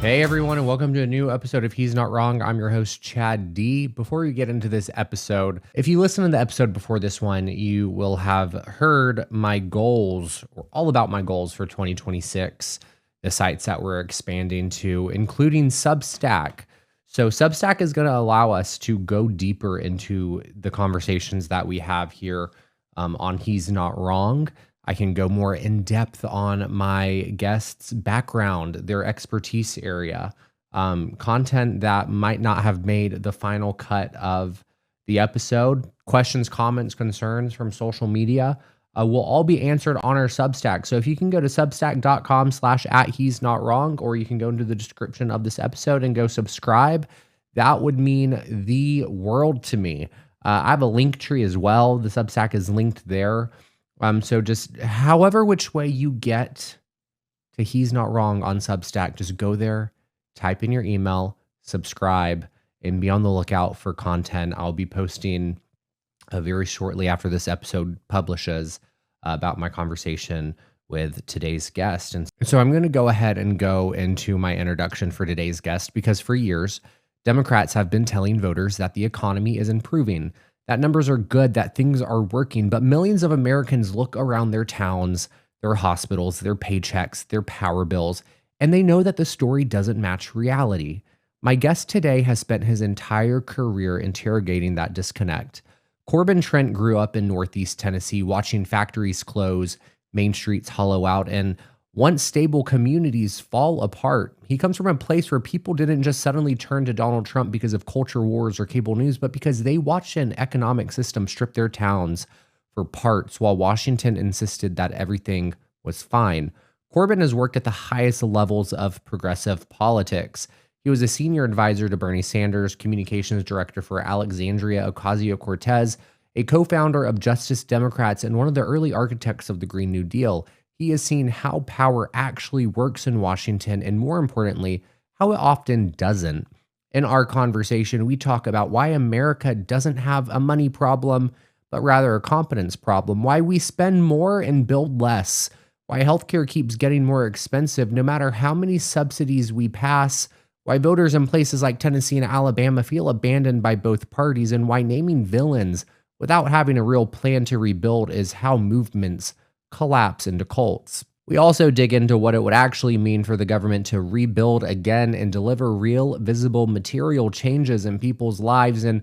Hey everyone, and welcome to a new episode of He's Not Wrong. I'm your host, Chad D. Before we get into this episode, if you listen to the episode before this one, you will have heard my goals, or all about my goals for 2026, the sites that we're expanding to, including Substack. So Substack is going to allow us to go deeper into the conversations that we have here on He's Not Wrong. I can go more in depth on my guests' background, their expertise area, content that might not have made the final cut of the episode, questions, comments, concerns from social media will all be answered on our Substack. So if you can go to substack.com/@he'snotwrong, or you can go into the description of this episode and go subscribe, that would mean the world to me. I have a link tree as well. The Substack is linked there. So just however which way you get to He's Not Wrong on Substack, just go there, type in your email, subscribe, and be on the lookout for content. I'll be posting very shortly after this episode publishes about my conversation with today's guest. And so I'm going to go ahead and go into my introduction for today's guest, because for years, Democrats have been telling voters that the economy is improving, that numbers are good, that things are working, but millions of Americans look around their towns, their hospitals, their paychecks, their power bills, and they know that the story doesn't match reality. My guest today has spent his entire career interrogating that disconnect. Corbin Trent grew up in Northeast Tennessee, watching factories close, main streets hollow out, and once stable communities fall apart. He comes from a place where people didn't just suddenly turn to Donald Trump because of culture wars or cable news, but because they watched an economic system strip their towns for parts while Washington insisted that everything was fine. Corbin has worked at the highest levels of progressive politics. He was a senior advisor to Bernie Sanders, communications director for Alexandria, Ocasio-Cortez, a co-founder of Justice Democrats, and one of the early architects of the Green New Deal. He has seen how power actually works in Washington, and more importantly, how it often doesn't. In our conversation, we talk about why America doesn't have a money problem, but rather a competence problem, why we spend more and build less, why healthcare keeps getting more expensive no matter how many subsidies we pass, why voters in places like Tennessee and Alabama feel abandoned by both parties, and why naming villains without having a real plan to rebuild is how movements collapse into cults. We also dig into what it would actually mean for the government to rebuild again and deliver real, visible, material changes in people's lives, and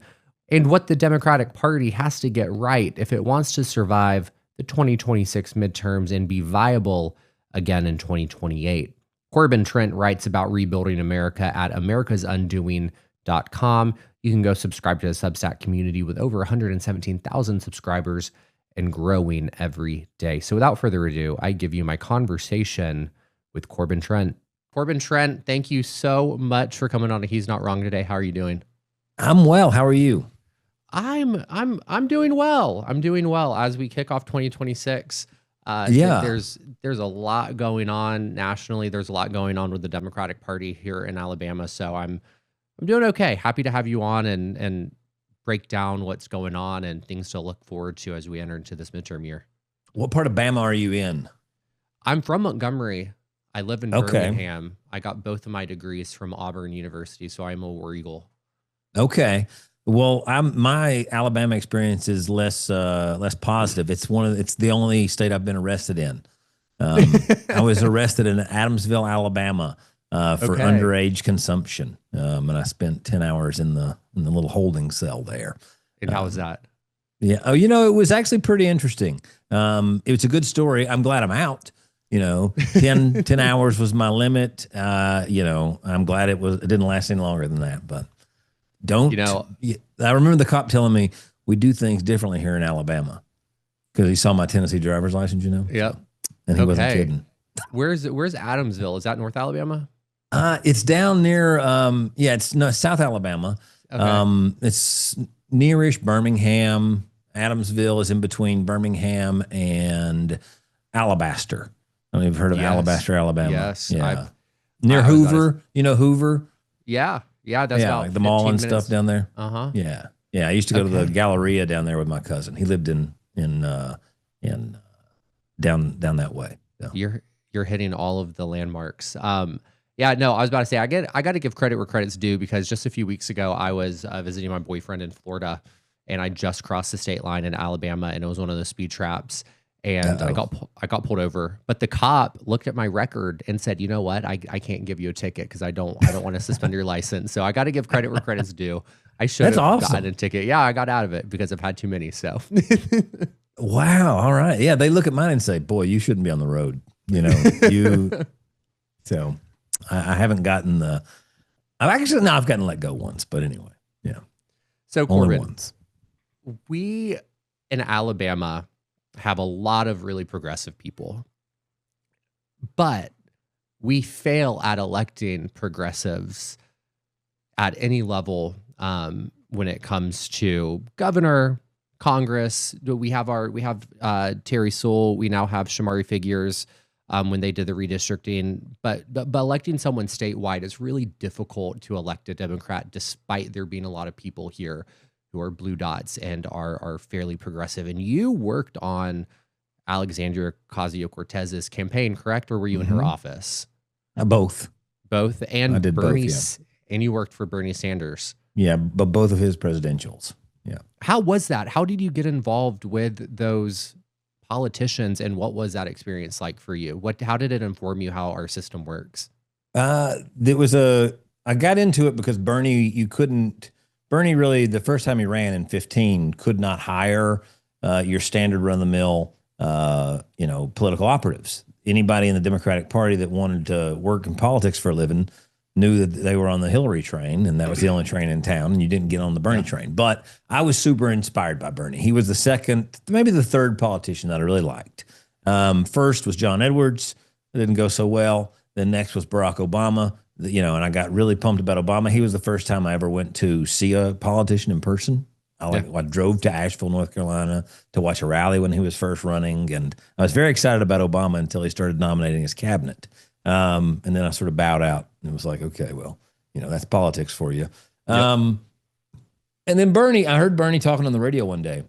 what the Democratic Party has to get right if it wants to survive the 2026 midterms and be viable again in 2028. Corbin Trent writes about rebuilding America at americasundoing.com. You can go subscribe to the Substack community with over 117,000 subscribers and growing every day. So without further ado, I give you my conversation with Corbin Trent. Corbin Trent, thank you so much for coming on to He's Not Wrong today. How are you doing? I'm well. How are you? I'm doing well. I'm doing well as we kick off 2026. There's a lot going on nationally. There's a lot going on with the Democratic Party here in Alabama. So I'm doing okay. Happy to have you on and break down what's going on and things to look forward to as we enter into this midterm year. What part of Bama are you in? I'm from Montgomery. I live in Birmingham. I got both of my degrees from Auburn University, so I'm a War Eagle. Okay. Well, my Alabama experience is less positive. It's the only state I've been arrested in. I was arrested in Adamsville, Alabama, for underage consumption, and I spent 10 hours in the little holding cell there. And how was that? Yeah. Oh, it was actually pretty interesting. It was a good story. I'm glad I'm out. 10 hours was my limit. I'm glad it didn't last any longer than that. But I remember the cop telling me we do things differently here in Alabama because he saw my Tennessee driver's license. Yep. And he wasn't kidding. Where's Adamsville? Is that North Alabama? It's down near, it's South Alabama. Okay. It's nearish Birmingham. Adamsville is in between Birmingham and Alabaster. I don't know if you've heard of Alabaster, Alabama. Yes. Yeah. Near Hoover. Hoover? Yeah. Yeah. That's about the mall and minutes. stuff down there. Uh-huh. Yeah. Yeah. I used to go to the Galleria down there with my cousin. He lived in down that way. So. You're hitting all of the landmarks. Yeah, no, I was about to say I got to give credit where credit's due because just a few weeks ago I was visiting my boyfriend in Florida, and I just crossed the state line in Alabama, and it was one of those speed traps, and Uh-oh. I got pulled over, but the cop looked at my record and said, "You know what? I can't give you a ticket because I don't want to suspend your license." So I got to give credit where credit's due. I should That's have gotten a awesome. ticket. Yeah, I got out of it because I've had too many. So Wow. All right. Yeah, they look at mine and say, "Boy, you shouldn't be on the road." You know, you. So I haven't gotten the. I've actually no, I've gotten let go once, but anyway, yeah, so only Corbin, once. we in Alabama have a lot of really progressive people, but we fail at electing progressives at any level when it comes to governor, Congress. We have Terry Sewell. We now have Shamari Figures when they did the redistricting. But electing someone statewide is really difficult to elect a Democrat, despite there being a lot of people here who are blue dots and are fairly progressive. And you worked on Alexandria Ocasio-Cortez's campaign, correct? Or were you in her Hmm. office? Both. Both, I and did both. Yeah. And you worked for Bernie Sanders. Yeah, but both of his presidentials. Yeah. How was that? How did you get involved with those politicians, and what was that experience like for you? How did it inform you how our system works? There was I got into it because Bernie really, the first time he ran in 15, could not hire your standard run of the mill, political operatives. Anybody in the Democratic Party that wanted to work in politics for a living knew that they were on the Hillary train, and that was the only train in town, and you didn't get on the Bernie train. But I was super inspired by Bernie. He was the second, maybe the third politician that I really liked. First was John Edwards. It didn't go so well. Then next was Barack Obama. And I got really pumped about Obama. He was the first time I ever went to see a politician in person. I drove to Asheville, North Carolina to watch a rally when he was first running. And I was very excited about Obama until he started nominating his cabinet. And then I sort of bowed out and it was like, okay, well, that's politics for you. Yep. And then Bernie, I heard Bernie talking on the radio one day.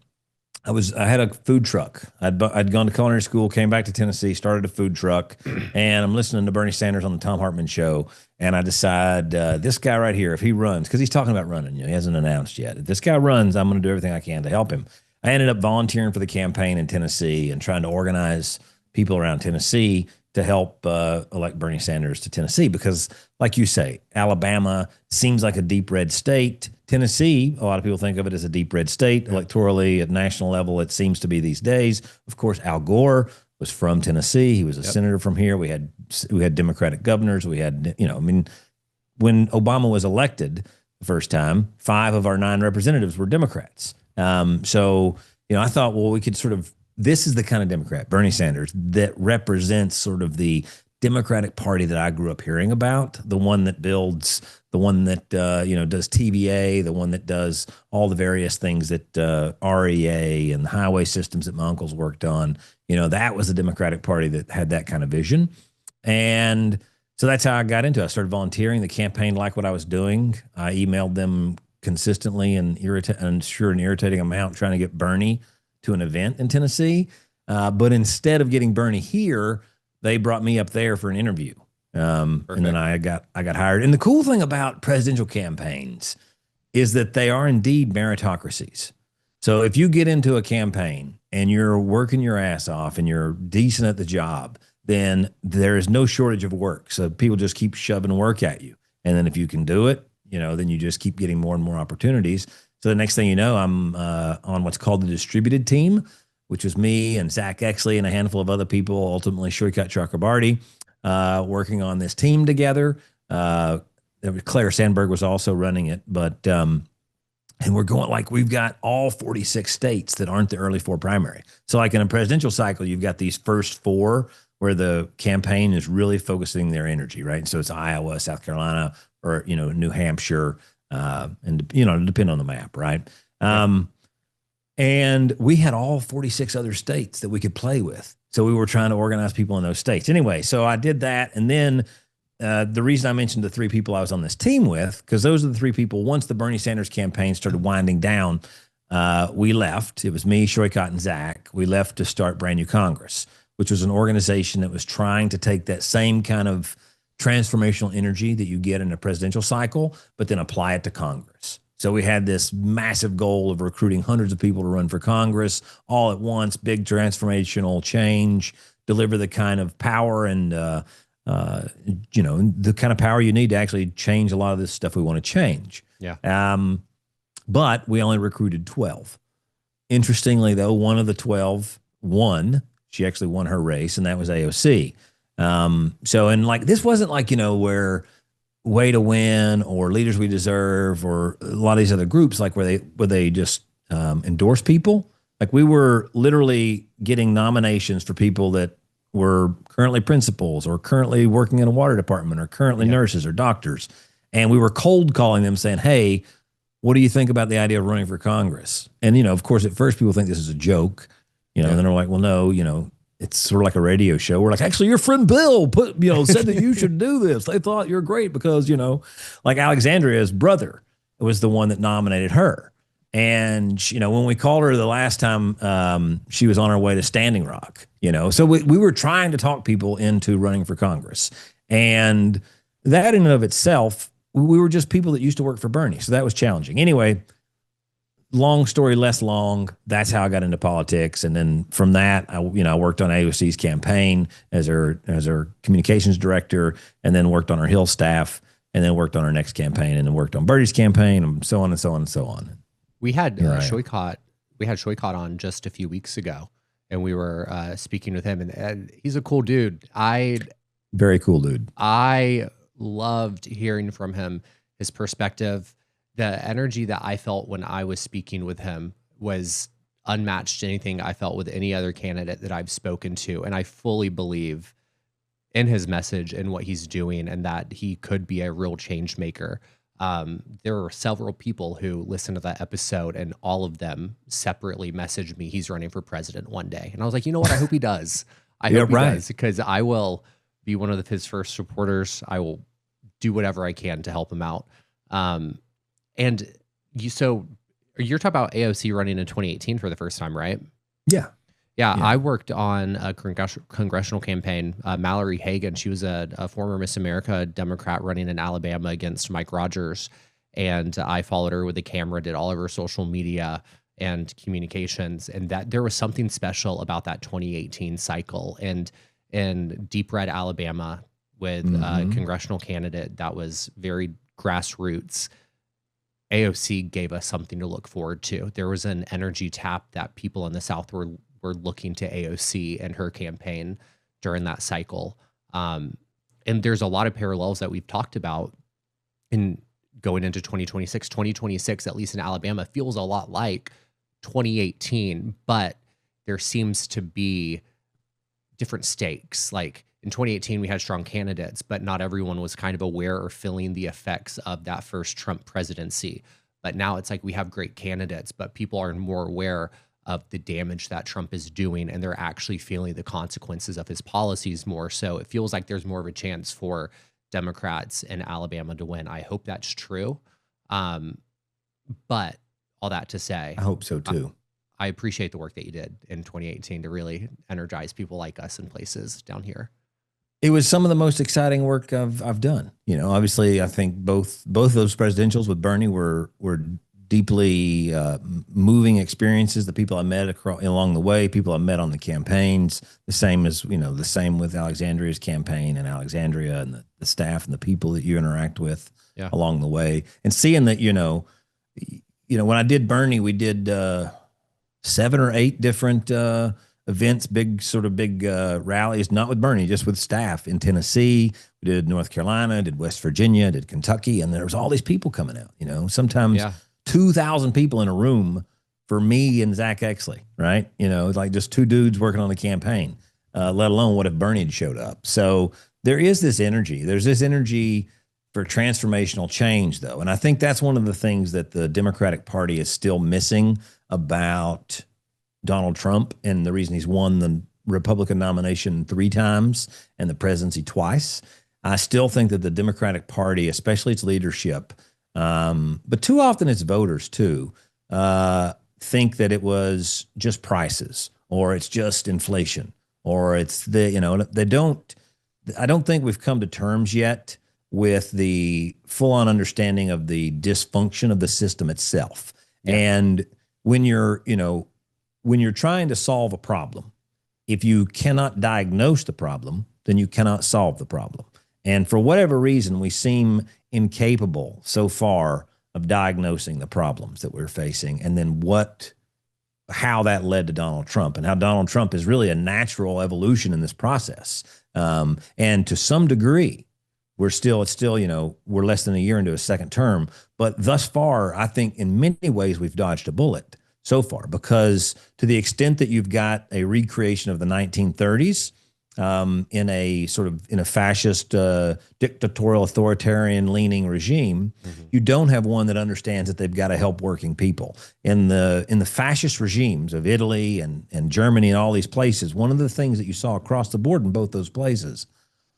I had a food truck. I'd gone to culinary school, came back to Tennessee, started a food truck, and I'm listening to Bernie Sanders on the Tom Hartman show. And I decide this guy right here, if he runs, because he's talking about running, he hasn't announced yet. If this guy runs, I'm going to do everything I can to help him. I ended up volunteering for the campaign in Tennessee and trying to organize people around Tennessee to help elect Bernie Sanders to Tennessee because, like you say, Alabama seems like a deep red state. Tennessee, a lot of people think of it as a deep red state. Electorally, at national level, it seems to be these days. Of course, Al Gore was from Tennessee. He was a senator from here. We had Democratic governors. We had, when Obama was elected the first time, 5 of our 9 representatives were Democrats. So I thought, well, we could this is the kind of Democrat, Bernie Sanders, that represents sort of the Democratic Party that I grew up hearing about, the one that builds, the one that does TVA, the one that does all the various things that REA and the highway systems that my uncles worked on. That was the Democratic Party that had that kind of vision. And so that's how I got into it. I started volunteering. The campaign liked what I was doing. I emailed them consistently and an irritating amount trying to get Bernie to an event in Tennessee. But instead of getting Bernie here, they brought me up there for an interview. And then I got hired. And the cool thing about presidential campaigns is that they are indeed meritocracies. So if you get into a campaign and you're working your ass off and you're decent at the job, then there is no shortage of work. So people just keep shoving work at you. And then if you can do it, then you just keep getting more and more opportunities. So the next thing you know, I'm on what's called the distributed team, which was me and Zach Exley and a handful of other people, ultimately Shurikat Chakrabarty, working on this team together. Claire Sandberg was also running it, but and we're going we've got all 46 states that aren't the early 4 primary. So like in a presidential cycle, you've got these first 4 where the campaign is really focusing their energy, right? So it's Iowa, South Carolina, or New Hampshire, and depend on the map, right? And we had all 46 other states that we could play with. So we were trying to organize people in those states. Anyway, so I did that. And then the reason I mentioned the 3 people I was on this team with, because those are the 3 people, once the Bernie Sanders campaign started winding down, we left. It was me, Shoycott, and Zach. We left to start Brand New Congress, which was an organization that was trying to take that same kind of transformational energy that you get in a presidential cycle, but then apply it to Congress. So we had this massive goal of recruiting hundreds of people to run for Congress all at once, big transformational change, deliver the kind of power and, the kind of power you need to actually change a lot of this stuff we want to change. Yeah. But we only recruited 12. Interestingly, though, one of the 12 won. She actually won her race, and that was AOC. This wasn't like, where Way to Win or Leaders We Deserve or a lot of these other groups, like where they just endorse people. Like we were literally getting nominations for people that were currently principals or currently working in a water department or currently nurses or doctors. And we were cold calling them saying, hey, what do you think about the idea of running for Congress? And, of course, at first people think this is a joke, and then they're like, well, no, it's sort of like a radio show. We're like, actually, your friend Bill said that you should do this. They thought you're great because, like Alexandria's brother was the one that nominated her. And, when we called her the last time, she was on her way to Standing Rock, So we were trying to talk people into running for Congress. And that in and of itself, we were just people that used to work for Bernie. So that was challenging. Anyway, long story less long, that's how I got into politics. And then from that, I worked on AOC's campaign as her communications director, and then worked on her Hill staff, and then worked on her next campaign, and then worked on Bernie's campaign, and so on and so on and so on. We had Shoykot on just a few weeks ago, and we were speaking with him, and he's a cool dude. Very cool dude. I loved hearing from him, his perspective. The energy that I felt when I was speaking with him was unmatched to anything I felt with any other candidate that I've spoken to. And I fully believe in his message and what he's doing, and that he could be a real change maker. There were several people who listened to that episode, and all of them separately messaged me, he's running for president one day. And I was like, you know what? I hope he does. I hope he does, because I will be one of his first supporters. I will do whatever I can to help him out. And you're talking about AOC running in 2018 for the first time, right? Yeah. I worked on a congressional campaign. Mallory Hagan, she was a former Miss America Democrat running in Alabama against Mike Rogers. And I followed her with a camera, did all of her social media and communications. And that there was something special about that 2018 cycle. And in deep red Alabama with a congressional candidate that was very grassroots, AOC gave us something to look forward to. There was an energy tap that people in the South were looking to AOC and her campaign during that cycle. And there's a lot of parallels that we've talked about in going into 2026. 2026, at least in Alabama, feels a lot like 2018, but there seems to be different stakes. Like in 2018, we had strong candidates, but not everyone was kind of aware or feeling the effects of that first Trump presidency. But now it's like we have great candidates, but people are more aware of the damage that Trump is doing, and they're actually feeling the consequences of his policies more. So it feels like there's more of a chance for Democrats in Alabama to win. I hope that's true. But all that to say, I hope so too. I appreciate the work that you did in 2018 to really energize people like us in places down here. It was some of the most exciting work I've done. Obviously, I think both of those presidentials with Bernie were deeply moving experiences. The people I met along the way, people I met on the campaigns, the same with Alexandria's campaign and Alexandria and the staff and the people that you interact with along the way, and seeing that when I did Bernie, we did 7 or 8 different events, big rallies, not with Bernie, just with staff in Tennessee. We did North Carolina, did West Virginia, did Kentucky, and there was all these people coming out, sometimes 2,000 people in a room for me and Zach Exley, right? It's like just 2 dudes working on the campaign, let alone what if Bernie had showed up. So there is this energy. There's this energy for transformational change, though. And I think that's one of the things that the Democratic Party is still missing about Donald Trump, and the reason he's won the Republican nomination 3 times and the presidency twice. I still think that the Democratic Party, especially its leadership, but too often its voters too, think that it was just prices, or it's just inflation, or it's they I don't think we've come to terms yet with the full-on understanding of the dysfunction of the system itself. Yeah. And when you're, when you're trying to solve a problem, if you cannot diagnose the problem, then you cannot solve the problem. And for whatever reason, we seem incapable so far of diagnosing the problems that we're facing, and then how that led to Donald Trump, and how Donald Trump is really a natural evolution in this process. And to some degree, we're less than a year into a second term, but thus far, I think in many ways we've dodged a bullet so far, because to the extent that you've got a recreation of the 1930s, in a fascist, dictatorial, authoritarian leaning regime, you don't have one that understands that they've got to help working people. In the fascist regimes of Italy and Germany and all these places, one of the things that you saw across the board in both those places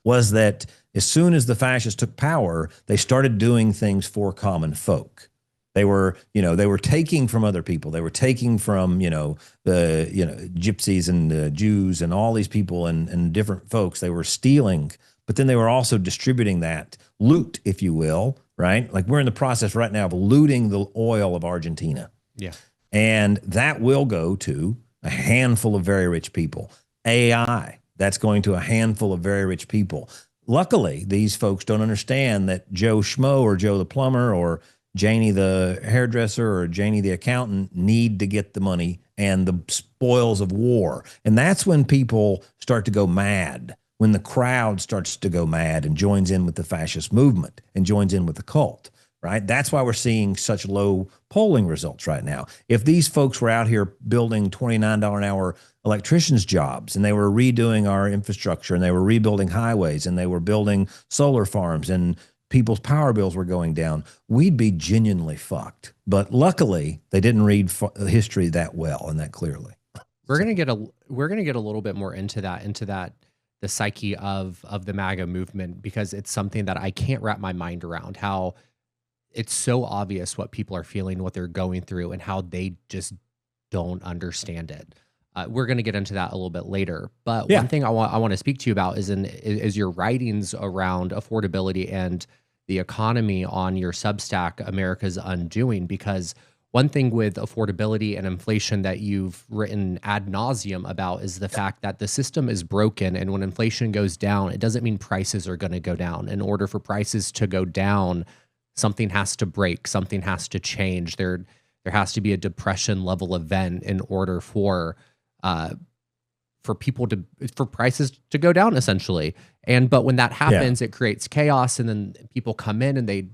was that as soon as the fascists took power, they started doing things for common folk. They were taking from other people. They were taking from, the gypsies and the Jews and all these people and different folks. They were stealing, but then they were also distributing that loot, if you will, right? Like we're in the process right now of looting the oil of Argentina. Yeah. And that will go to a handful of very rich people. AI, that's going to a handful of very rich people. Luckily, these folks don't understand that Joe Schmo or Joe the plumber or Janie the hairdresser or Janie the accountant need to get the money and the spoils of war. And that's when people start to go mad, when the crowd starts to go mad and joins in with the fascist movement and joins in with the cult, right? That's why we're seeing such low polling results right now. If these folks were out here building $29 an hour electricians' jobs, and they were redoing our infrastructure, and they were rebuilding highways, and they were building solar farms, and people's power bills were going down, we'd be genuinely fucked. But luckily, they didn't read history that well and that clearly. We're gonna get a little bit more into the psyche of the MAGA movement, because it's something that I can't wrap my mind around. How it's so obvious what people are feeling, what they're going through, and how they just don't understand it. We're going to get into that a little bit later. But one thing I want to speak to you about is your writings around affordability and the economy on your Substack, America's Undoing. Because one thing with affordability and inflation that you've written ad nauseum about is the fact that the system is broken, and when inflation goes down, it doesn't mean prices are going to go down. In order for prices to go down, something has to break, something has to change. There has to be a depression level event in order for prices to go down, essentially. But when that happens, it creates chaos, and then people come in and they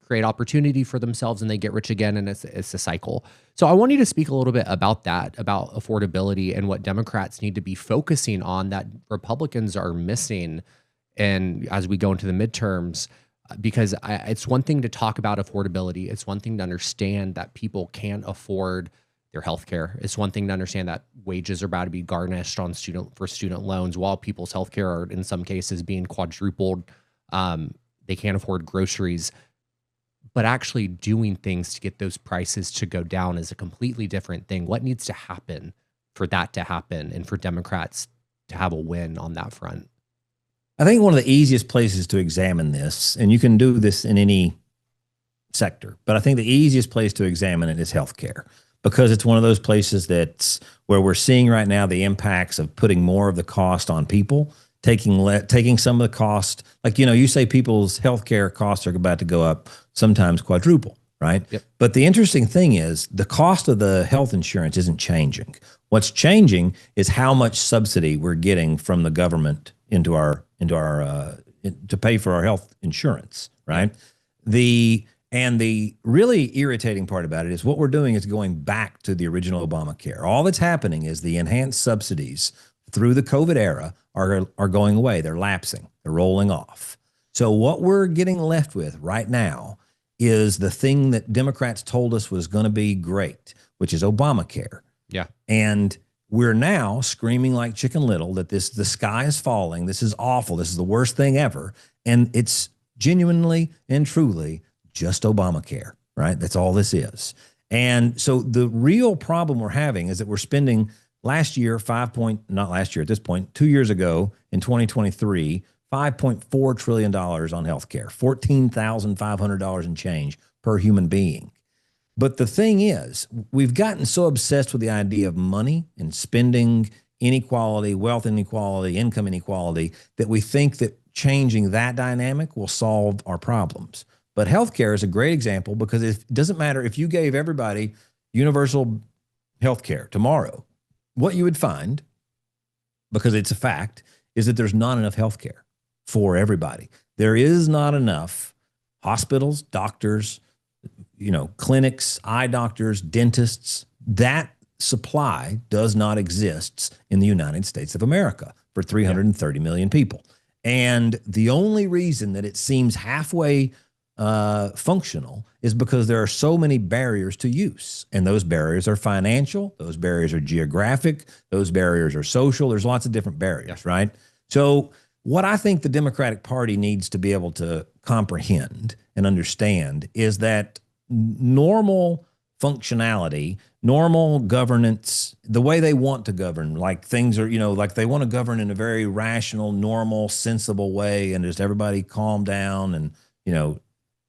create opportunity for themselves and they get rich again, and it's a cycle. So I want you to speak a little bit about that, about affordability and what Democrats need to be focusing on that Republicans are missing, and as we go into the midterms. Because it's one thing to talk about affordability. It's one thing to understand that people can't afford their healthcare. It's one thing to understand that wages are about to be garnished on student loans, while people's healthcare are in some cases being quadrupled. They can't afford groceries. But actually doing things to get those prices to go down is a completely different thing. What needs to happen for that to happen and for Democrats to have a win on that front? I think one of the easiest places to examine this, and you can do this in any sector, but I think the easiest place to examine it is healthcare, because it's one of those places that's where we're seeing right now the impacts of putting more of the cost on people, taking some of the cost. Like, you say people's healthcare costs are about to go up, sometimes quadruple, right? Yep. But the interesting thing is the cost of the health insurance isn't changing. What's changing is how much subsidy we're getting from the government into our to pay for our health insurance, right? The really irritating part about it is what we're doing is going back to the original Obamacare. All that's happening is the enhanced subsidies through the COVID era are going away. They're lapsing. They're rolling off. So what we're getting left with right now is the thing that Democrats told us was going to be great, which is Obamacare. Yeah. And we're now screaming like Chicken Little that the sky is falling. This is awful. This is the worst thing ever. And it's genuinely and truly just Obamacare, right? That's all this is. And so the real problem we're having is that we're spending not last year at this point, 2 years ago in 2023, $5.4 trillion on healthcare, $14,500 and change per human being. But the thing is, we've gotten so obsessed with the idea of money and spending, inequality, wealth inequality, income inequality, that we think that changing that dynamic will solve our problems. But healthcare is a great example, because it doesn't matter if you gave everybody universal healthcare tomorrow, what you would find, because it's a fact, is that there's not enough healthcare for everybody. There is not enough hospitals, doctors, clinics, eye doctors, dentists. That supply does not exist in the United States of America for 330 million people. And the only reason that it seems halfway functional is because there are so many barriers to use. And those barriers are financial, those barriers are geographic, those barriers are social. There's lots of different barriers, right? So what I think the Democratic Party needs to be able to comprehend and understand is that normal functionality, normal governance, the way they want to govern, like things are, like they want to govern in a very rational, normal, sensible way, and just everybody calm down. And,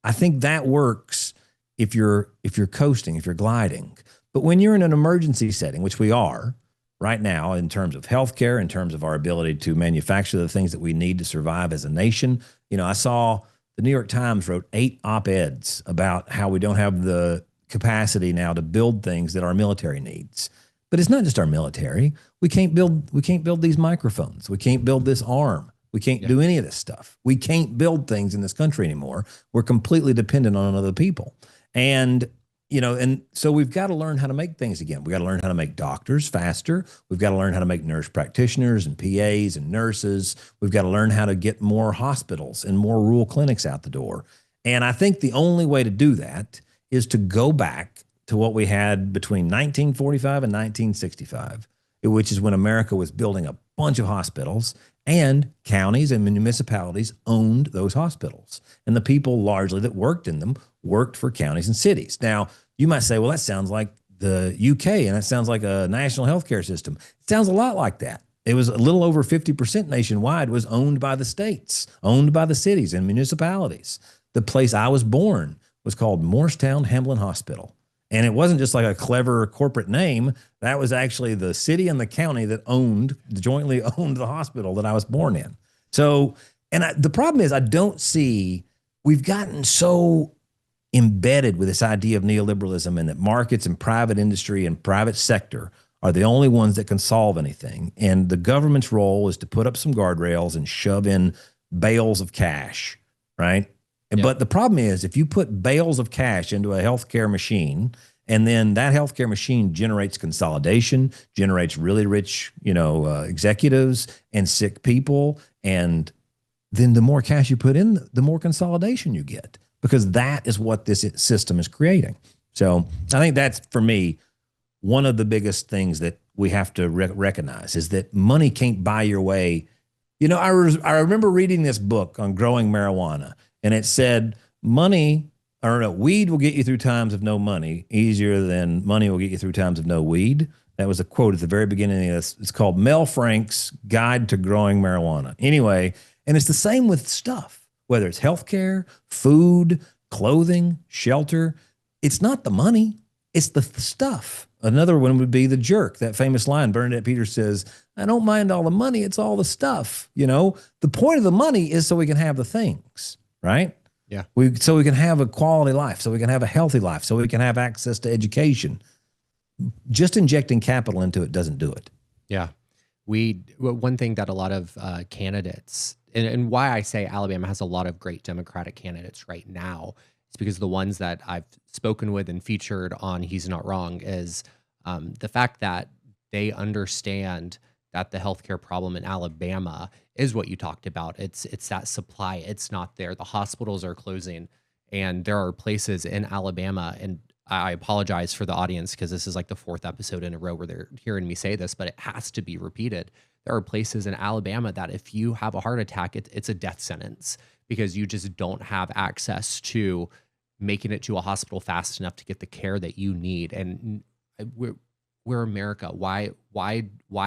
I think that works if you're coasting, if you're gliding. But when you're in an emergency setting, which we are right now, in terms of healthcare, in terms of our ability to manufacture the things that we need to survive as a nation, I saw the New York Times wrote 8 op-eds about how we don't have the capacity now to build things that our military needs. But it's not just our military. We can't build these microphones. We can't build this arm. We can't do any of this stuff. We can't build things in this country anymore. We're completely dependent on other people. And so we've got to learn how to make things again. We got to learn how to make doctors faster. We've got to learn how to make nurse practitioners and PAs and nurses. We've got to learn how to get more hospitals and more rural clinics out the door. And I think the only way to do that is to go back to what we had between 1945 and 1965, which is when America was building a bunch of hospitals, and counties and municipalities owned those hospitals. And the people largely that worked in them worked for counties and cities. Now, you might say, well, that sounds like the UK, and that sounds like a national healthcare system. It sounds a lot like that. It was a little over 50% nationwide was owned by the states, owned by the cities and municipalities. The place I was born was called Morristown Hamlin Hospital. And it wasn't just like a clever corporate name. That was actually the city and the county that jointly owned the hospital that I was born in. So, the problem is, I don't see, we've gotten so embedded with this idea of neoliberalism, and that markets and private industry and private sector are the only ones that can solve anything. And the government's role is to put up some guardrails and shove in bales of cash, right? But the problem is, if you put bales of cash into a healthcare machine, and then that healthcare machine generates consolidation, generates really rich, executives and sick people, and then the more cash you put in, the more consolidation you get, because that is what this system is creating. So I think that's, for me, one of the biggest things that we have to recognize is that money can't buy your way. I remember reading this book on growing marijuana. And it said, weed will get you through times of no money easier than money will get you through times of no weed. That was a quote at the very beginning of this. It's called Mel Frank's Guide to Growing Marijuana. Anyway, and it's the same with stuff, whether it's healthcare, food, clothing, shelter. It's not the money, it's the stuff. Another one would be The Jerk, that famous line Bernadette Peters says, I don't mind all the money, it's all the stuff. The point of the money is so we can have the things. Right? Yeah. So we can have a quality life, so we can have a healthy life, so we can have access to education. Just injecting capital into it doesn't do it. Yeah. One thing that a lot of candidates, and why I say Alabama has a lot of great Democratic candidates right now, is because the ones that I've spoken with and featured on He's Not Wrong is the fact that they understand that the healthcare problem in Alabama is what you talked about. It's that supply. It's not there. The hospitals are closing, and there are places in Alabama, and I apologize for the audience because this is like the 4th episode in a row where they're hearing me say this, but it has to be repeated. There are places in Alabama that if you have a heart attack, it's a death sentence, because you just don't have access to making it to a hospital fast enough to get the care that you need. And we're America. Why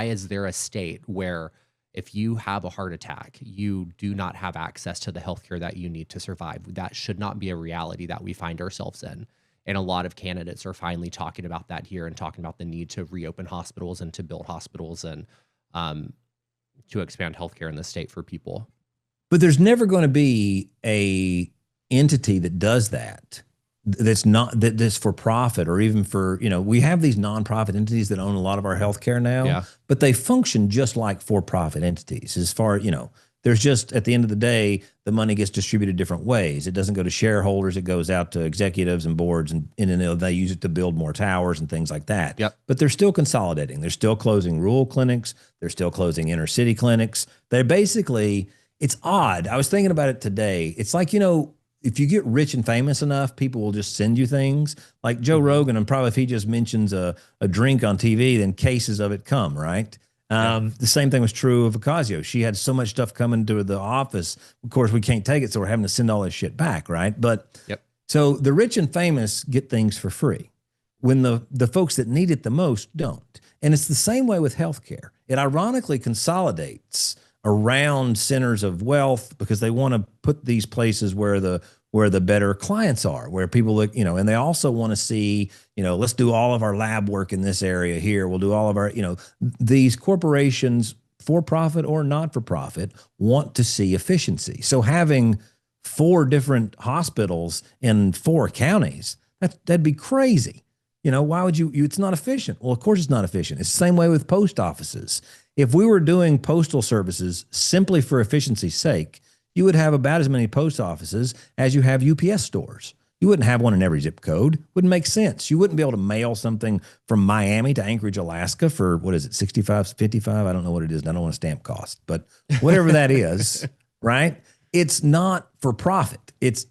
is there a state where If you have a heart attack, you do not have access to the healthcare that you need to survive. That should not be a reality that we find ourselves in. And a lot of candidates are finally talking about that here and talking about the need to reopen hospitals and to build hospitals and to expand healthcare in the state for people. But there's never going to be a entity that does that. That's for profit, or even for, we have these nonprofit entities that own a lot of our healthcare now, Yeah. but they function just like for-profit entities. As far, there's just, at the end of the day, the money gets distributed different ways. It doesn't go to shareholders. It goes out to executives and boards, and they use it to build more towers and things like that. Yep. But they're still consolidating. They're still closing rural clinics. They're still closing inner city clinics. They're basically, it's odd. I was thinking about it today. It's like, if you get rich and famous enough, people will just send you things like Joe Rogan. And probably if he just mentions a drink on TV, then cases of it come, right? The same thing was true of Ocasio. She had so much stuff coming to the office. Of course, we can't take it, so we're having to send all this shit back, right? But so the rich and famous get things for free when the folks that need it the most don't. And it's the same way with healthcare. It ironically consolidates around centers of wealth because they want to put these places where the better clients are, where people look, and they also want to see, let's do all of our lab work in this area here. We'll do all of our, these corporations, for profit or not for profit, want to see efficiency. So having 4 different hospitals in 4 counties, that'd be crazy. Why would you, it's not efficient. Well, of course it's not efficient. It's the same way with post offices. If we were doing postal services simply for efficiency's sake, you would have about as many post offices as you have UPS stores. You wouldn't have one in every zip code. Wouldn't make sense. You wouldn't be able to mail something from Miami to Anchorage, Alaska for, what is it, 65, 55? I don't know what it is. I don't know what a stamp cost, but whatever that is, right? It's not for profit. It's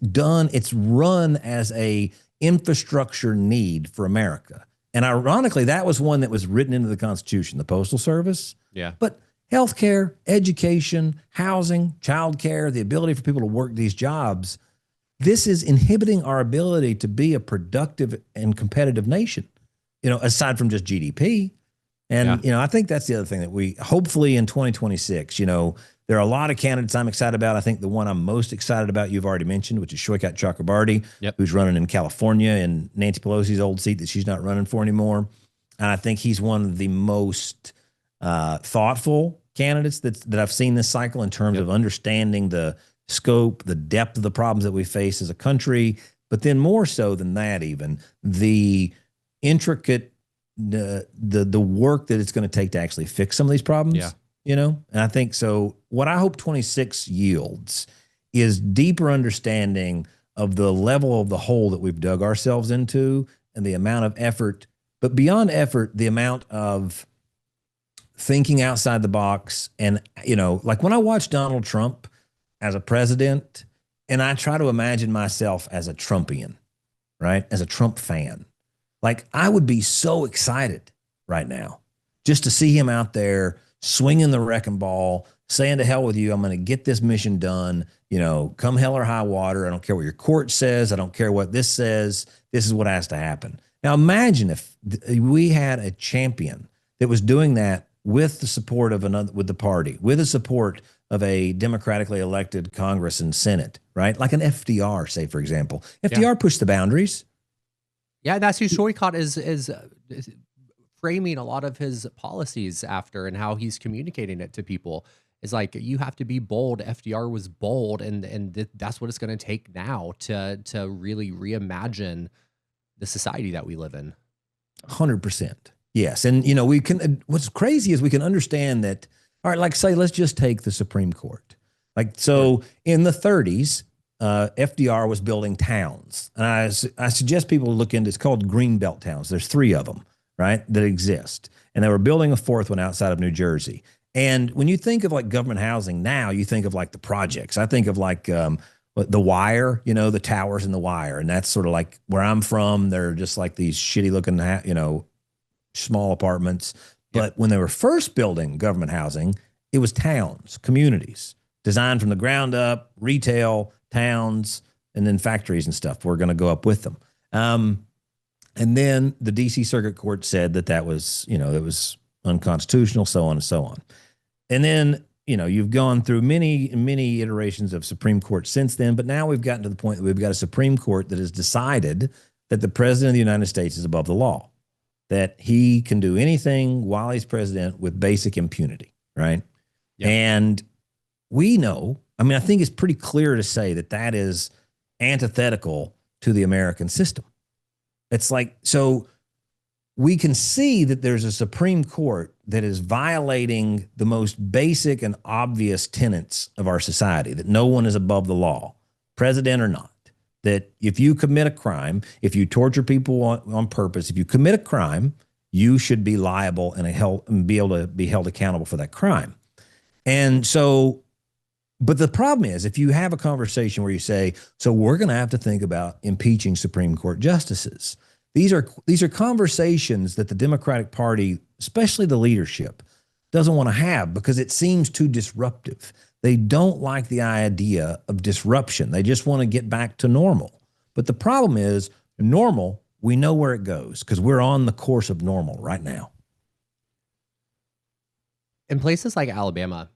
run as a infrastructure need for America. And ironically, that was one that was written into the Constitution, the Postal Service. Yeah. But healthcare, education, housing, childcare, the ability for people to work these jobs, this is inhibiting our ability to be a productive and competitive nation, aside from just GDP. And, I think that's the other thing that we hopefully in 2026, there are a lot of candidates I'm excited about. I think the one I'm most excited about, you've already mentioned, which is Shoykat Chakrabarty, who's running in California in Nancy Pelosi's old seat that she's not running for anymore. And I think he's one of the most thoughtful candidates that I've seen this cycle in terms of understanding the scope, the depth of the problems that we face as a country, but then more so than that, even the intricate, the work that it's going to take to actually fix some of these problems. Yeah. And I think so. What I hope 26 yields is deeper understanding of the level of the hole that we've dug ourselves into and the amount of effort, but beyond effort, the amount of thinking outside the box. And, like when I watch Donald Trump as a president and I try to imagine myself as a Trumpian, right? As a Trump fan, like I would be so excited right now just to see him out there swinging the wrecking ball, saying to hell with you, I'm going to get this mission done, come hell or high water. I don't care what your court says. I don't care what this says. This is what has to happen. Now imagine if we had a champion that was doing that with the support of with the party, with the support of a democratically elected Congress and Senate, right? Like an FDR, say, for example. FDR pushed the boundaries. Yeah, that's who Shoykat is framing a lot of his policies after, and how he's communicating it to people. Is like, you have to be bold. FDR was bold, and that's what it's going to take now to really reimagine the society that we live in. 100%. Yes. And, we can, what's crazy is we can understand that, all right, like say, let's just take the Supreme Court. Like, so in the 30s, FDR was building towns. And I suggest people look into, it's called Greenbelt towns. There's 3 of them, right, that exist. And they were building a 4th one outside of New Jersey. And when you think of like government housing now, you think of like the projects. I think of like the Wire, the towers in the Wire. And that's sort of like where I'm from. They're just like these shitty looking, small apartments. But when they were first building government housing, it was towns, communities, designed from the ground up, retail, towns, and then factories and stuff. We're going to go up with them. And then the D.C. Circuit Court said that was, it was unconstitutional, so on and so on. And then you've gone through many iterations of Supreme Court since then, but now we've gotten to the point that we've got a Supreme Court that has decided that the president of the United States is above the law, that he can do anything while he's president with basic impunity, right? Yep. And we know, I mean, I think it's pretty clear to say that that is antithetical to the American system. It's like, so we can see that there's a Supreme Court that is violating the most basic and obvious tenets of our society, that no one is above the law, president or not, that if you commit a crime, if you torture people on purpose, if you commit a crime, you should be liable and be able to be held accountable for that crime. And so, but the problem is, if you have a conversation where you say, so we're going to have to think about impeaching Supreme Court justices, these are conversations that the Democratic Party, especially the leadership, doesn't want to have because it seems too disruptive. They don't like the idea of disruption. They just want to get back to normal. But the problem is, normal, we know where it goes because we're on the course of normal right now. In places like Alabama,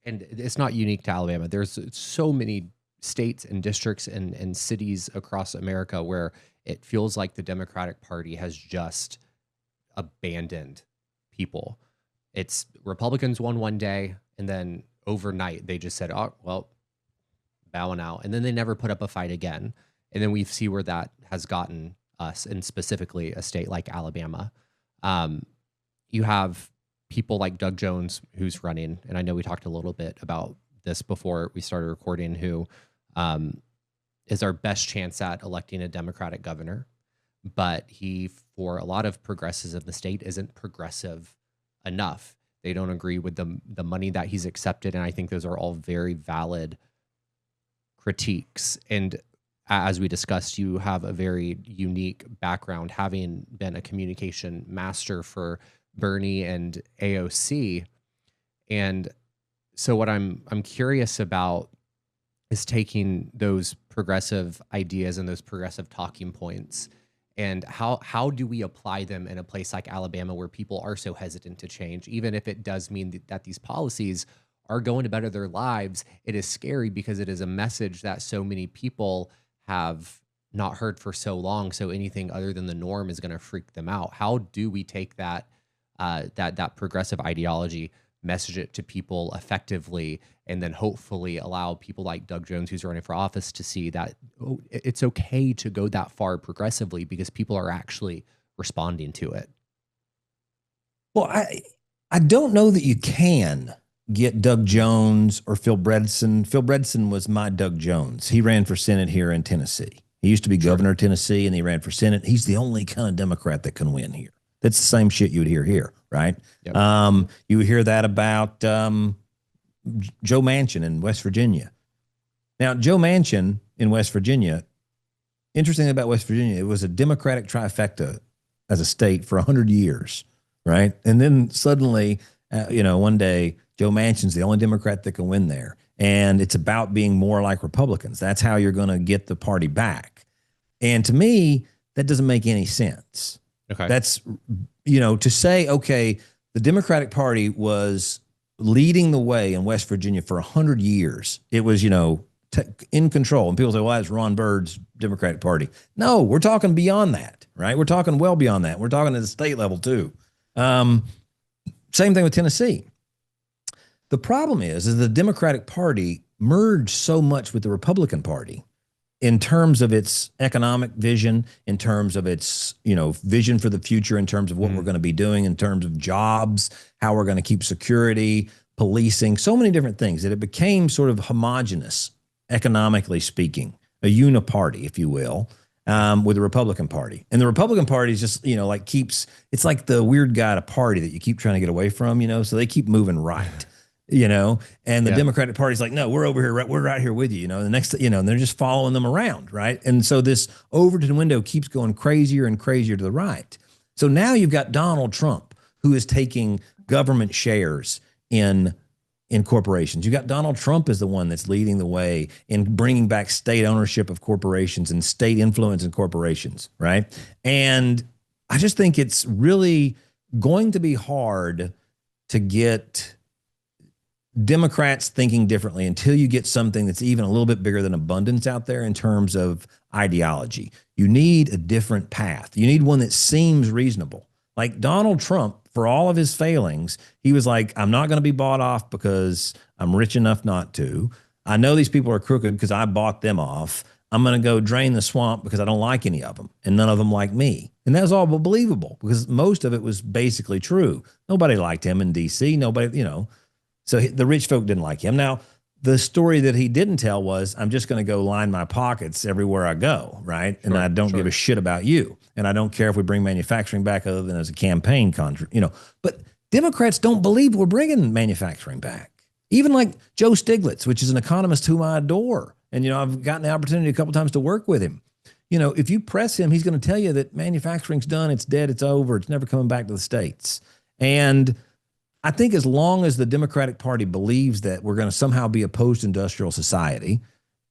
and it's not unique to Alabama, there's so many states and districts and cities across America where it feels like the Democratic Party has just abandoned people. It's Republicans won one day, and then overnight they just said, oh, well, bowing out. And then they never put up a fight again. And then we see where that has gotten us, and specifically a state like Alabama. You have people like Doug Jones, who's running, and I know we talked a little bit about this before we started recording, who is our best chance at electing a Democratic governor. But he, for a lot of progressives in the state, isn't progressive enough. They don't agree with the money that he's accepted, and I think those are all very valid critiques. And as we discussed, you have a very unique background, having been a communication master for Bernie and AOC. And so what I'm curious about is taking those progressive ideas and those progressive talking points, and how do we apply them in a place like Alabama where people are so hesitant to change, even if it does mean that these policies are going to better their lives. It is scary because it is a message that so many people have not heard for so long. So anything other than the norm is going to freak them out. How do we take that progressive ideology, message it to people effectively, and then hopefully allow people like Doug Jones, who's running for office, to see that it's okay to go that far progressively because people are actually responding to it? Well, I don't know that you can get Doug Jones or Phil Bredesen. Phil Bredesen was my Doug Jones. He ran for Senate here in Tennessee. He used to be governor of Tennessee, and he ran for Senate. He's the only kind of Democrat that can win here. That's the same shit you would hear here, right? Yep. You would hear that about Joe Manchin in West Virginia. Now, Joe Manchin in West Virginia, interesting about West Virginia, it was a Democratic trifecta as a state for 100 years, right? And then suddenly, one day, Joe Manchin's the only Democrat that can win there. And it's about being more like Republicans. That's how you're going to get the party back. And to me, that doesn't make any sense. Okay. That's, to say, okay, the Democratic Party was leading the way in West Virginia for 100 years. It was, in control. And people say, well, that's Ron Byrd's Democratic Party. No, we're talking beyond that, right? We're talking well beyond that. We're talking at the state level too. Same thing with Tennessee. The problem is the Democratic Party merged so much with the Republican Party in terms of its economic vision, in terms of its, vision for the future, in terms of what we're going to be doing, in terms of jobs, how we're going to keep security, policing, so many different things that it became sort of homogenous, economically speaking, a uniparty, if you will, with the Republican Party. And the Republican Party is just, it's like the weird guy at a party that you keep trying to get away from, so they keep moving right. And the Democratic Party's like, no, we're over here, we're right here with you, the next, and they're just following them around, right? And so this Overton window keeps going crazier and crazier to the right. So now you've got Donald Trump, who is taking government shares in corporations. You got Donald Trump as the one that's leading the way in bringing back state ownership of corporations and state influence in corporations, right? And I just think it's really going to be hard to get Democrats thinking differently until you get something that's even a little bit bigger than abundance out there in terms of ideology. You need a different path. You need one that seems reasonable. Like Donald Trump, for all of his failings, he was like, I'm not going to be bought off because I'm rich enough not to. I know these people are crooked because I bought them off. I'm going to go drain the swamp because I don't like any of them, and none of them like me. And that was all believable because most of it was basically true. Nobody liked him in D.C. Nobody, so the rich folk didn't like him. Now, the story that he didn't tell was, I'm just going to go line my pockets everywhere I go, right? And I don't give a shit about you. And I don't care if we bring manufacturing back other than as a campaign contract, But Democrats don't believe we're bringing manufacturing back. Even like Joe Stiglitz, which is an economist whom I adore. And, I've gotten the opportunity a couple of times to work with him. If you press him, he's going to tell you that manufacturing's done, it's dead, it's over, it's never coming back to the States. And I think as long as the Democratic Party believes that we're going to somehow be a post-industrial society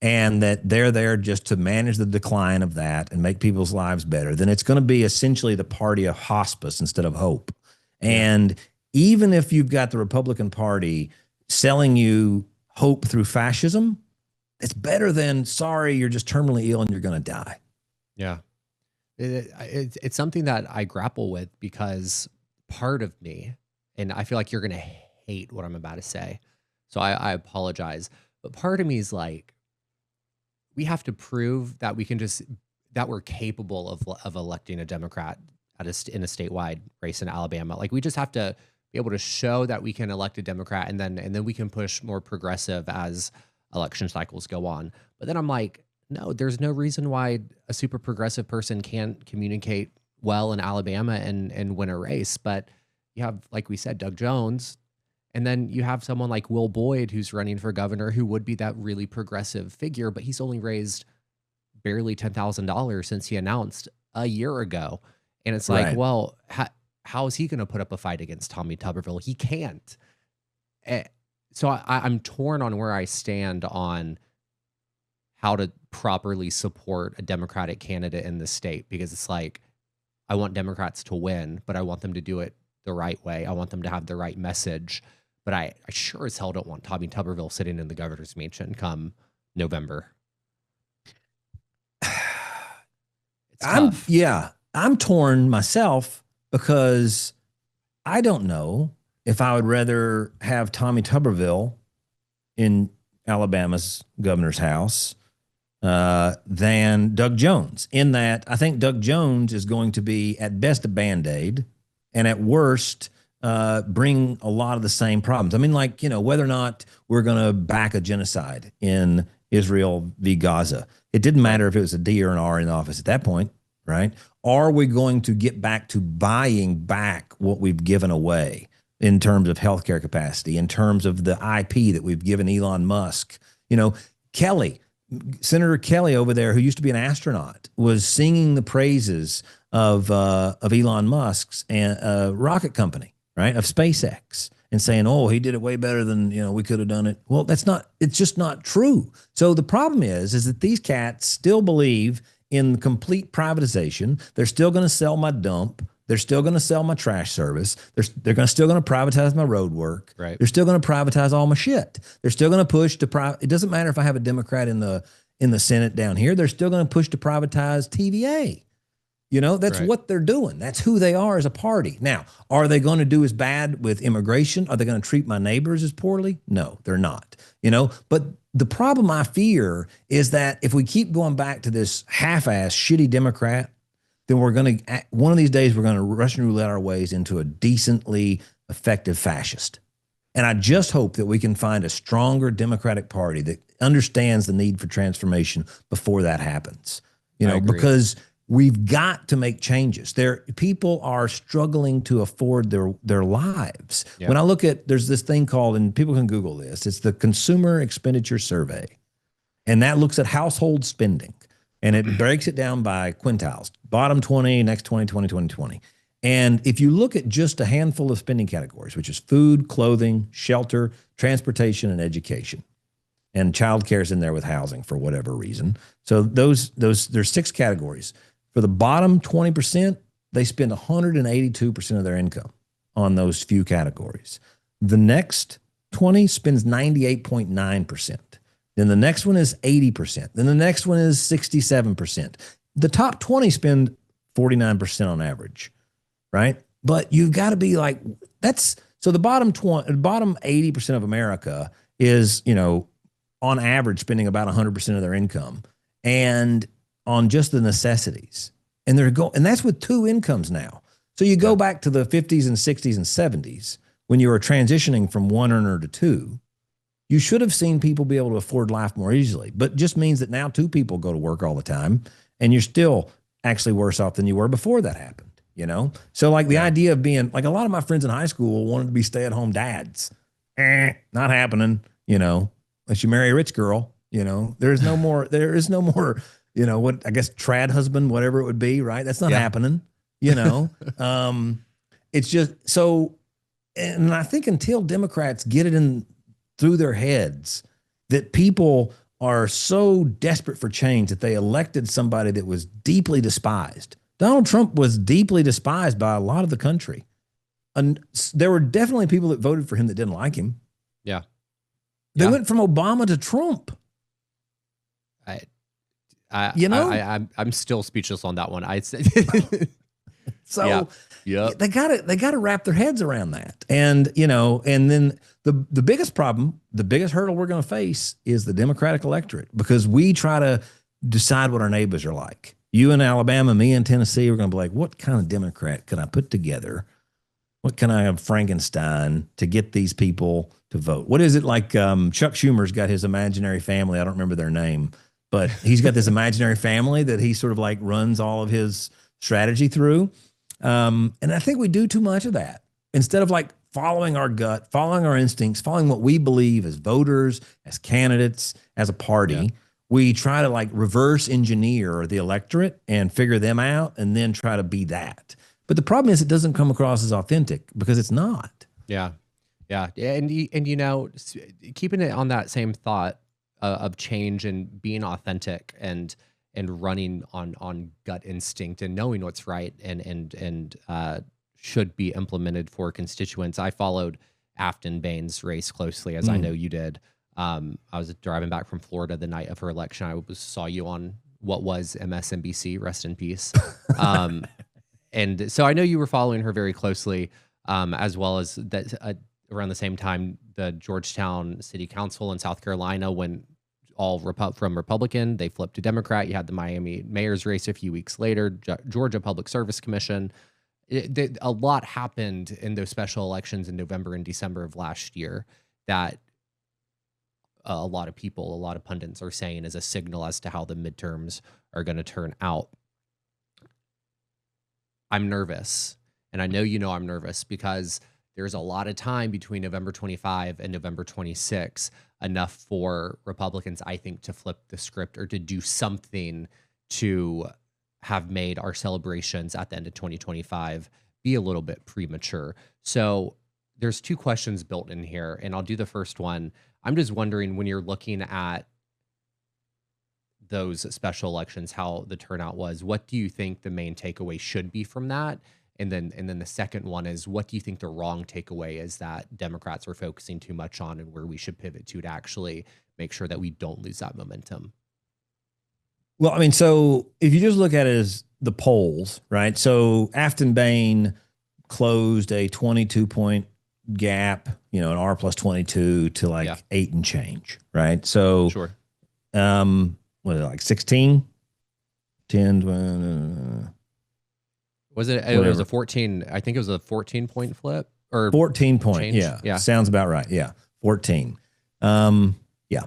and that they're there just to manage the decline of that and make people's lives better, then it's going to be essentially the party of hospice instead of hope. And even if you've got the Republican Party selling you hope through fascism, it's better than, sorry, you're just terminally ill and you're going to die. Yeah. It's something that I grapple with because part of me, and I feel like you're going to hate what I'm about to say, so I apologize, but part of me is like, we have to prove that that we're capable of electing a Democrat in a statewide race in Alabama. Like, we just have to be able to show that we can elect a Democrat, and then we can push more progressive as election cycles go on. But then I'm like, no, there's no reason why a super progressive person can't communicate well in Alabama and win a race. But you have, like we said, Doug Jones, and then you have someone like Will Boyd who's running for governor who would be that really progressive figure, but he's only raised barely $10,000 since he announced a year ago. And it's like, well, how is he going to put up a fight against Tommy Tuberville? He can't. So I'm torn on where I stand on how to properly support a Democratic candidate in the state, because it's like, I want Democrats to win, but I want them to do it the right way. I want them to have the right message, but I sure as hell don't want Tommy Tuberville sitting in the governor's mansion come November. I'm torn myself because I don't know if I would rather have Tommy Tuberville in Alabama's governor's house than Doug Jones, in that I think Doug Jones is going to be at best a Band-Aid and at worst bring a lot of the same problems. I mean, like, whether or not we're going to back a genocide in Israel v. Gaza, it didn't matter if it was a D or an R in office at that point, right? Are we going to get back to buying back what we've given away in terms of healthcare capacity, in terms of the IP that we've given Elon Musk? Senator Kelly over there, who used to be an astronaut, was singing the praises of Elon Musk's rocket company, right, of SpaceX, and saying, oh, he did it way better than we could have done it. Well, it's just not true. So the problem is that these cats still believe in complete privatization. They're still going to sell my dump. They're still going to sell my trash service. They're still going to privatize my road work. Right. They're still going to privatize all my shit. They're still going to push to it doesn't matter if I have a Democrat in the Senate down here. They're still going to push to privatize TVA. That's what they're doing. That's who they are as a party. Now, are they going to do as bad with immigration? Are they going to treat my neighbors as poorly? No, they're not. But the problem I fear is that if we keep going back to this half-ass shitty Democrat, then one of these days we're going to Russian roulette our ways into a decently effective fascist. And I just hope that we can find a stronger Democratic Party that understands the need for transformation before that happens. Because we've got to make changes. People are struggling to afford their lives. Yeah. When I look at, there's this thing called, and people can Google this, it's the Consumer Expenditure Survey. And that looks at household spending. And it breaks it down by quintiles, bottom 20, next 20, 20, 20, 20. And if you look at just a handful of spending categories, which is food, clothing, shelter, transportation, and education, and childcare is in there with housing for whatever reason. So there's 6 categories. For the bottom 20%, they spend 182% of their income on those few categories. The next 20 spends 98.9%. Then the next one is 80%. Then the next one is 67%. The top 20 spend 49% on average, right? But you've got to be like, so the bottom 80% of America is, on average spending about 100% of their income and on just the necessities. And that's with two incomes now. So you go back to the 50s and 60s and 70s when you were transitioning from one earner to two, you should have seen people be able to afford life more easily. But it just means that now two people go to work all the time and you're still actually worse off than you were before that happened, So like the idea of being like a lot of my friends in high school wanted to be stay-at-home dads. Not happening, unless you marry a rich girl, there is no more, what I guess trad husband, whatever it would be, right? That's not happening, It's just so, and I think until Democrats get it in through their heads that people are so desperate for change that they elected somebody that was deeply despised. Donald Trump was deeply despised by a lot of the country. And there were definitely people that voted for him that didn't like him. Yeah. They went from Obama to Trump. I'm still speechless on that one. So they gotta wrap their heads around that. And, and then the biggest problem, the biggest hurdle we're going to face is the Democratic electorate, because we try to decide what our neighbors are like. You in Alabama, me in Tennessee, we're going to be like, what kind of Democrat can I put together? What can I have Frankenstein to get these people to vote? What is it like? Chuck Schumer's got his imaginary family. I don't remember their name, but he's got this imaginary family that he sort of like runs all of his strategy through. And I think we do too much of that instead of like following our gut, following our instincts, following what we believe as voters, as candidates, as a party. Yeah. We try to like reverse engineer the electorate and figure them out and then try to be that. But the problem is it doesn't come across as authentic because it's not. Yeah. Yeah. And keeping it on that same thought of change and being authentic and running on gut instinct and knowing what's right and should be implemented for constituents. I followed Afton Bain's race closely, as I know you did. I was driving back from Florida the night of her election. I saw you on what was MSNBC, rest in peace. And so I know you were following her very closely, as well as that around the same time, the Georgetown City Council in South Carolina, when all from Republican, they flipped to Democrat. You had the Miami mayor's race a few weeks later, Georgia Public Service Commission. A lot happened in those special elections in November and December of last year that a lot of people, a lot of pundits are saying is a signal as to how the midterms are going to turn out. I'm nervous, and I know I'm nervous because there's a lot of time between November 25 and November 26, enough for Republicans, I think, to flip the script or to do something to have made our celebrations at the end of 2025 be a little bit premature. So there's two questions built in here, and I'll do the first one. I'm just wondering, when you're looking at those special elections, how the turnout was, what do you think the main takeaway should be from that? And then the second one is, what do you think the wrong takeaway is that Democrats are focusing too much on and where we should pivot to actually make sure that we don't lose that momentum? Well, I mean, so if you just look at it as the polls, right? So Afton Bain closed a 22-point gap, an R plus 22 to like 8 and change, right? So, sure. What is it, like 16, 10, was it? It was a 14. I think it was a 14-point flip or 14 point. Change. Yeah. Sounds about right. Yeah. 14. Yeah.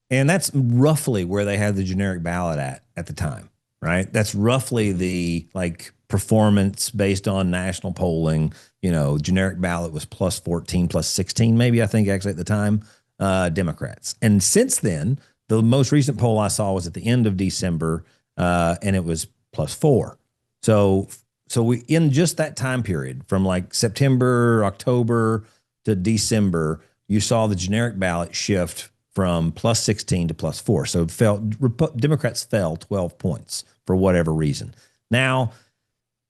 And that's roughly where they had the generic ballot at the time, right? That's roughly the like performance based on national polling. Generic ballot was plus 14, plus 16, maybe, I think actually at the time, Democrats. And since then, the most recent poll I saw was at the end of December, and it was plus 4. So we, in just that time period from like September, October to December, you saw the generic ballot shift from plus 16 to plus 4. So Democrats fell 12 points for whatever reason. Now,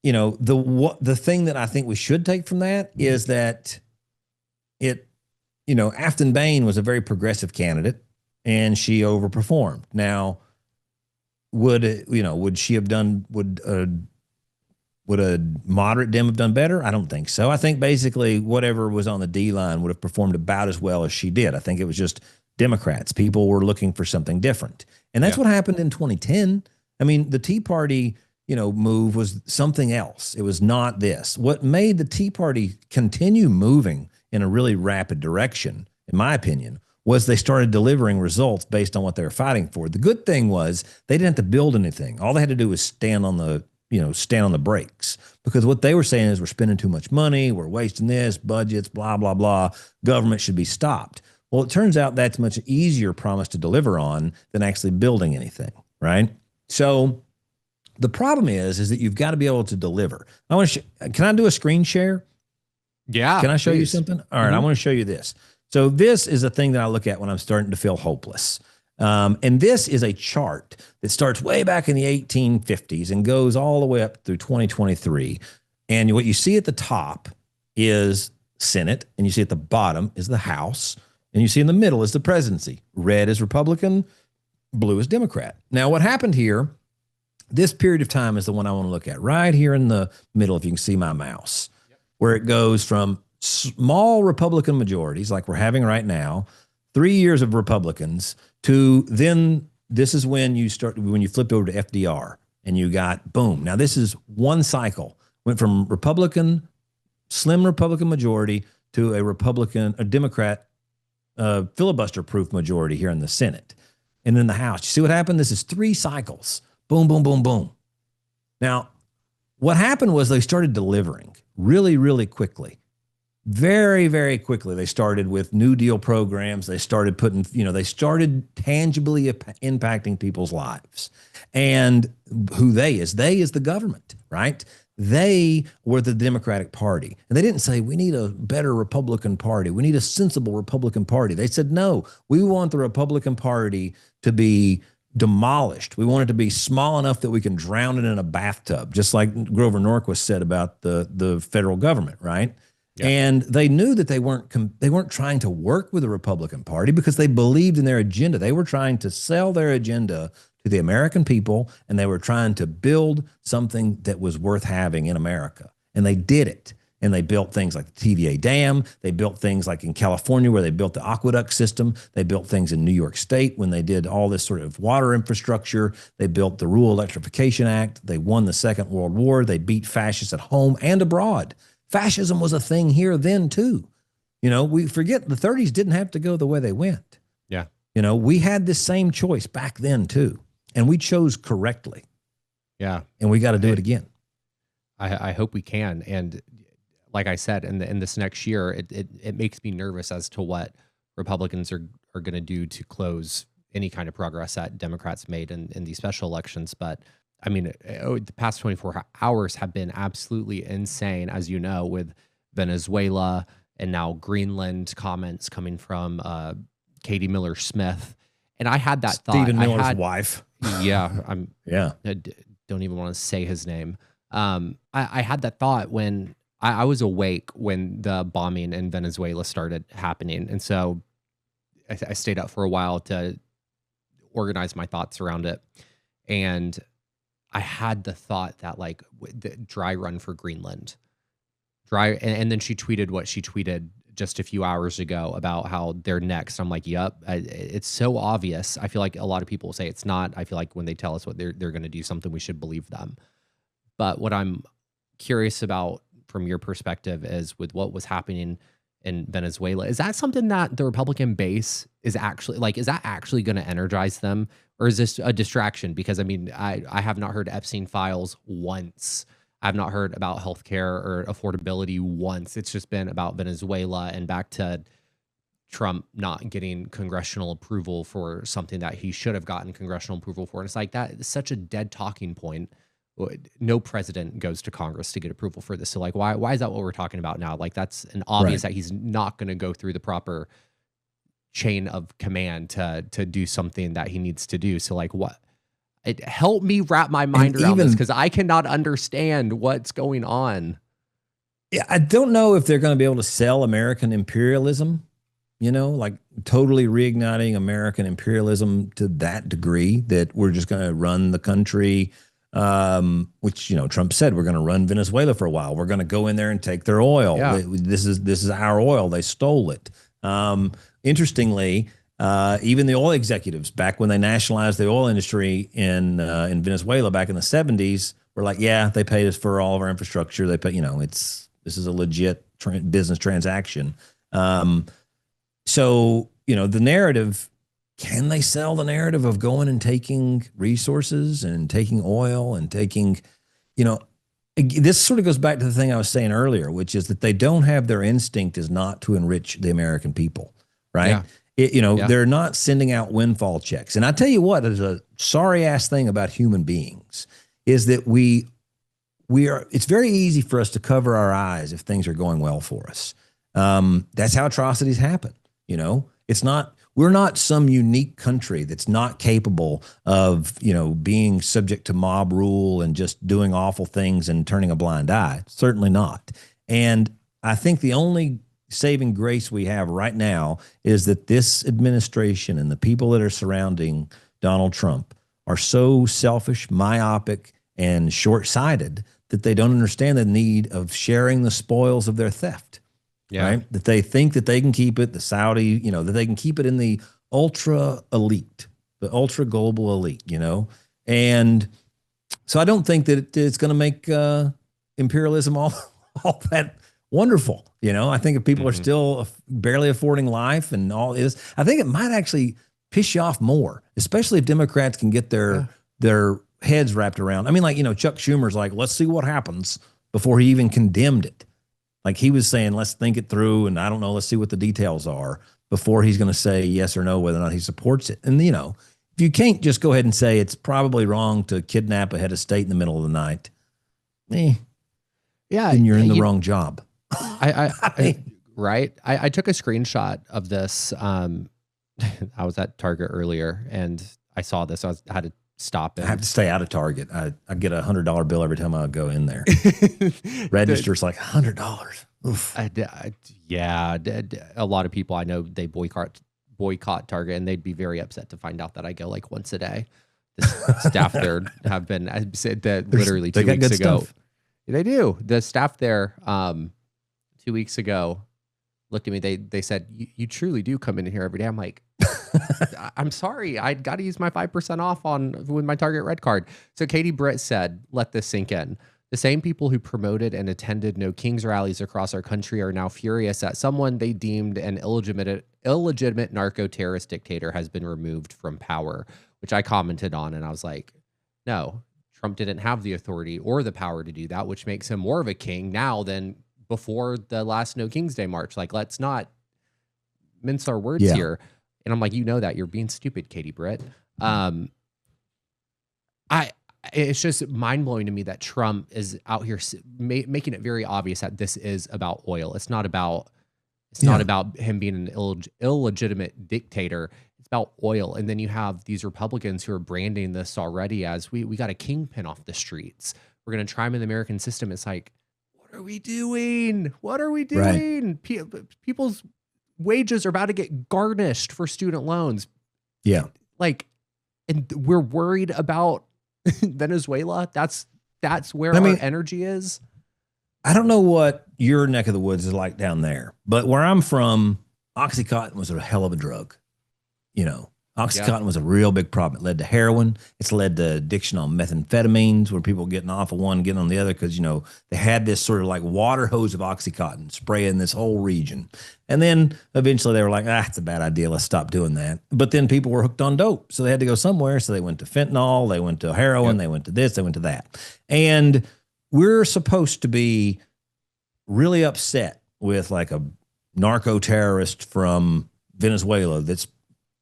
the thing that I think we should take from that is that it, Afton Bain was a very progressive candidate and she overperformed. Now, would she have done, would a moderate Dem have done better? I don't think so. I think basically whatever was on the D line would have performed about as well as she did. I think it was just Democrats. People were looking for something different. And that's what happened in 2010. I mean, the Tea Party, move was something else. It was not this. What made the Tea Party continue moving in a really rapid direction, in my opinion, was they started delivering results based on what they were fighting for. The good thing was they didn't have to build anything. All they had to do was stand on the brakes, because what they were saying is we're spending too much money, we're wasting this, budgets, blah, blah, blah. Government should be stopped. Well, it turns out that's a much easier promise to deliver on than actually building anything, right? So the problem is that you've got to be able to deliver. Can I do a screen share? Yeah. Can I show you something? All right, I want to show you this. So this is a thing that I look at when I'm starting to feel hopeless. And this is a chart that starts way back in the 1850s and goes all the way up through 2023. And what you see at the top is Senate, and you see at the bottom is the House, and you see in the middle is the presidency. Red is Republican, blue is Democrat. Now, what happened here, this period of time is the one I want to look at right here in the middle, if you can see my mouse, where it goes from small Republican majorities like we're having right now, 3 years of Republicans, to then this is when you flipped over to FDR and you got boom. Now this is one cycle, went from slim Republican majority to a Democrat filibuster proof majority here in the Senate. And then the House, you see what happened? This is 3 cycles, boom, boom, boom, boom. Now what happened was they started delivering really, really quickly. Very, very quickly, they started with New Deal programs. They started they started tangibly impacting people's lives. And who they is the government, right? They were the Democratic Party. And they didn't say, we need a better Republican Party. We need a sensible Republican Party. They said, no, we want the Republican Party to be demolished. We want it to be small enough that we can drown it in a bathtub, just like Grover Norquist said about the federal government, right? Yeah. And they knew that they weren't trying to work with the Republican Party because they believed in their agenda. They were trying to sell their agenda to the American people, and they were trying to build something that was worth having in America. And they did it. And they built things like the TVA Dam. They built things like in California where they built the aqueduct system. They built things in New York State when they did all this sort of water infrastructure. They built the Rural Electrification Act. They won the Second World War. They beat fascists at home and abroad. Fascism was a thing here then too. We forget the 30s didn't have to go the way they went. Yeah. We had this same choice back then too, and we chose correctly. Yeah. And we got to do it again. I hope we can. And like I said, in this next year, it makes me nervous as to what Republicans are going to do to close any kind of progress that Democrats made in these special elections. But I mean, the past 24 hours have been absolutely insane, as you know, with Venezuela and now Greenland comments coming from Katie Miller-Smith. And I had that thought. Stephen Miller's wife. Yeah. I don't even want to say his name. I had that thought when I was awake when the bombing in Venezuela started happening. And so I stayed up for a while to organize my thoughts around it. And I had the thought that the dry run for Greenland, and then she tweeted what she tweeted just a few hours ago about how they're next. I'm like, yep, it's so obvious. I feel like a lot of people say it's not. I feel like when they tell us what they're going to do something, we should believe them. But what I'm curious about from your perspective is with what was happening in Venezuela, is that something that the Republican base is actually is that actually going to energize them? Or is this a distraction? Because I mean, I have not heard Epstein files once. I've not heard about healthcare or affordability once. It's just been about Venezuela and back to Trump not getting congressional approval for something that he should have gotten congressional approval for. And it's like that is such a dead talking point. No president goes to Congress to get approval for this. So why is that what we're talking about now? That's an obvious that he's not going to go through the proper chain of command to do something that he needs to do. So what Help me wrap my mind around this, even because I cannot understand what's going on. yeah, I don't know if they're going to be able to sell American imperialism, like totally reigniting American imperialism to that degree that we're just going to run the country, which, Trump said we're going to run Venezuela for a while. We're going to go in there and take their oil. Yeah. This is our oil. They stole it. Interestingly, even the oil executives back when they nationalized the oil industry in Venezuela back in the 70s were like, yeah, they paid us for all of our infrastructure. They pay, this is a legit business transaction. So, the narrative, can they sell the narrative of going and taking resources and taking oil and taking, this sort of goes back to the thing I was saying earlier, which is that they don't have, their instinct is not to enrich the American people, right? Yeah. They're not sending out windfall checks. And I tell you what, there's a sorry ass thing about human beings is that it's very easy for us to cover our eyes if things are going well for us. That's how atrocities happen. We're not some unique country that's not capable of, being subject to mob rule and just doing awful things and turning a blind eye. Certainly not. And I think the only saving grace we have right now is that this administration and the people that are surrounding Donald Trump are so selfish, myopic, and short-sighted that they don't understand the need of sharing the spoils of their theft. Yeah. Right? That they think that they can keep it, the Saudi, that they can keep it in the ultra elite, the ultra global elite, And so I don't think that it's going to make imperialism all that wonderful. I think if people are still barely affording life and all this, I think it might actually piss you off more, especially if Democrats can get their heads wrapped around. I mean, Chuck Schumer's like, let's see what happens before he even condemned it. Like he was saying, let's think it through. And I don't know, let's see what the details are before he's going to say yes or no, whether or not he supports it. And, if you can't just go ahead and say it's probably wrong to kidnap a head of state in the middle of the night, yeah, then you're in the wrong job. Right. I took a screenshot of this. I was at Target earlier and I saw this. I had to stop it. I have to stay out of Target. I get a $100 bill every time I go in there. Register's like $100. Oof. Yeah. A lot of people I know, they boycott Target, and they'd be very upset to find out that I go like once a day. The staff there have been, I said that literally 2 weeks ago. Stuff. They do. The staff there 2 weeks ago looked at me. They said, you truly do come in here every day. I'm like, I'm sorry. I got to use my 5% off with my Target Red Card. So Katie Britt said, let this sink in. The same people who promoted and attended No Kings rallies across our country are now furious that someone they deemed an illegitimate narco-terrorist dictator has been removed from power, which I commented on. And I was like, no, Trump didn't have the authority or the power to do that, which makes him more of a king now than before the last No King's Day march. Like, let's not mince our words here. And I'm like, that you're being stupid, Katie Britt. It's just mind blowing to me that Trump is out here making it very obvious that this is about oil. It's not about him being an illegitimate dictator. It's about oil. And then you have these Republicans who are branding this already as we got a kingpin off the streets. We're going to try him in the American system. It's like, what are we doing? What are we doing? Right. People's wages are about to get garnished for student loans. Yeah. And we're worried about Venezuela. That's where our energy is. I don't know what your neck of the woods is like down there, but where I'm from, Oxycontin was a hell of a drug. Oxycontin was a real big problem. It led to heroin. It's led to addiction on methamphetamines, where people getting off of one, getting on the other, because, they had this sort of like water hose of Oxycontin spraying this whole region. And then eventually they were like, it's a bad idea. Let's stop doing that. But then people were hooked on dope. So they had to go somewhere. So they went to fentanyl. They went to heroin. They went to this. They went to that. And we're supposed to be really upset with like a narco terrorist from Venezuela that's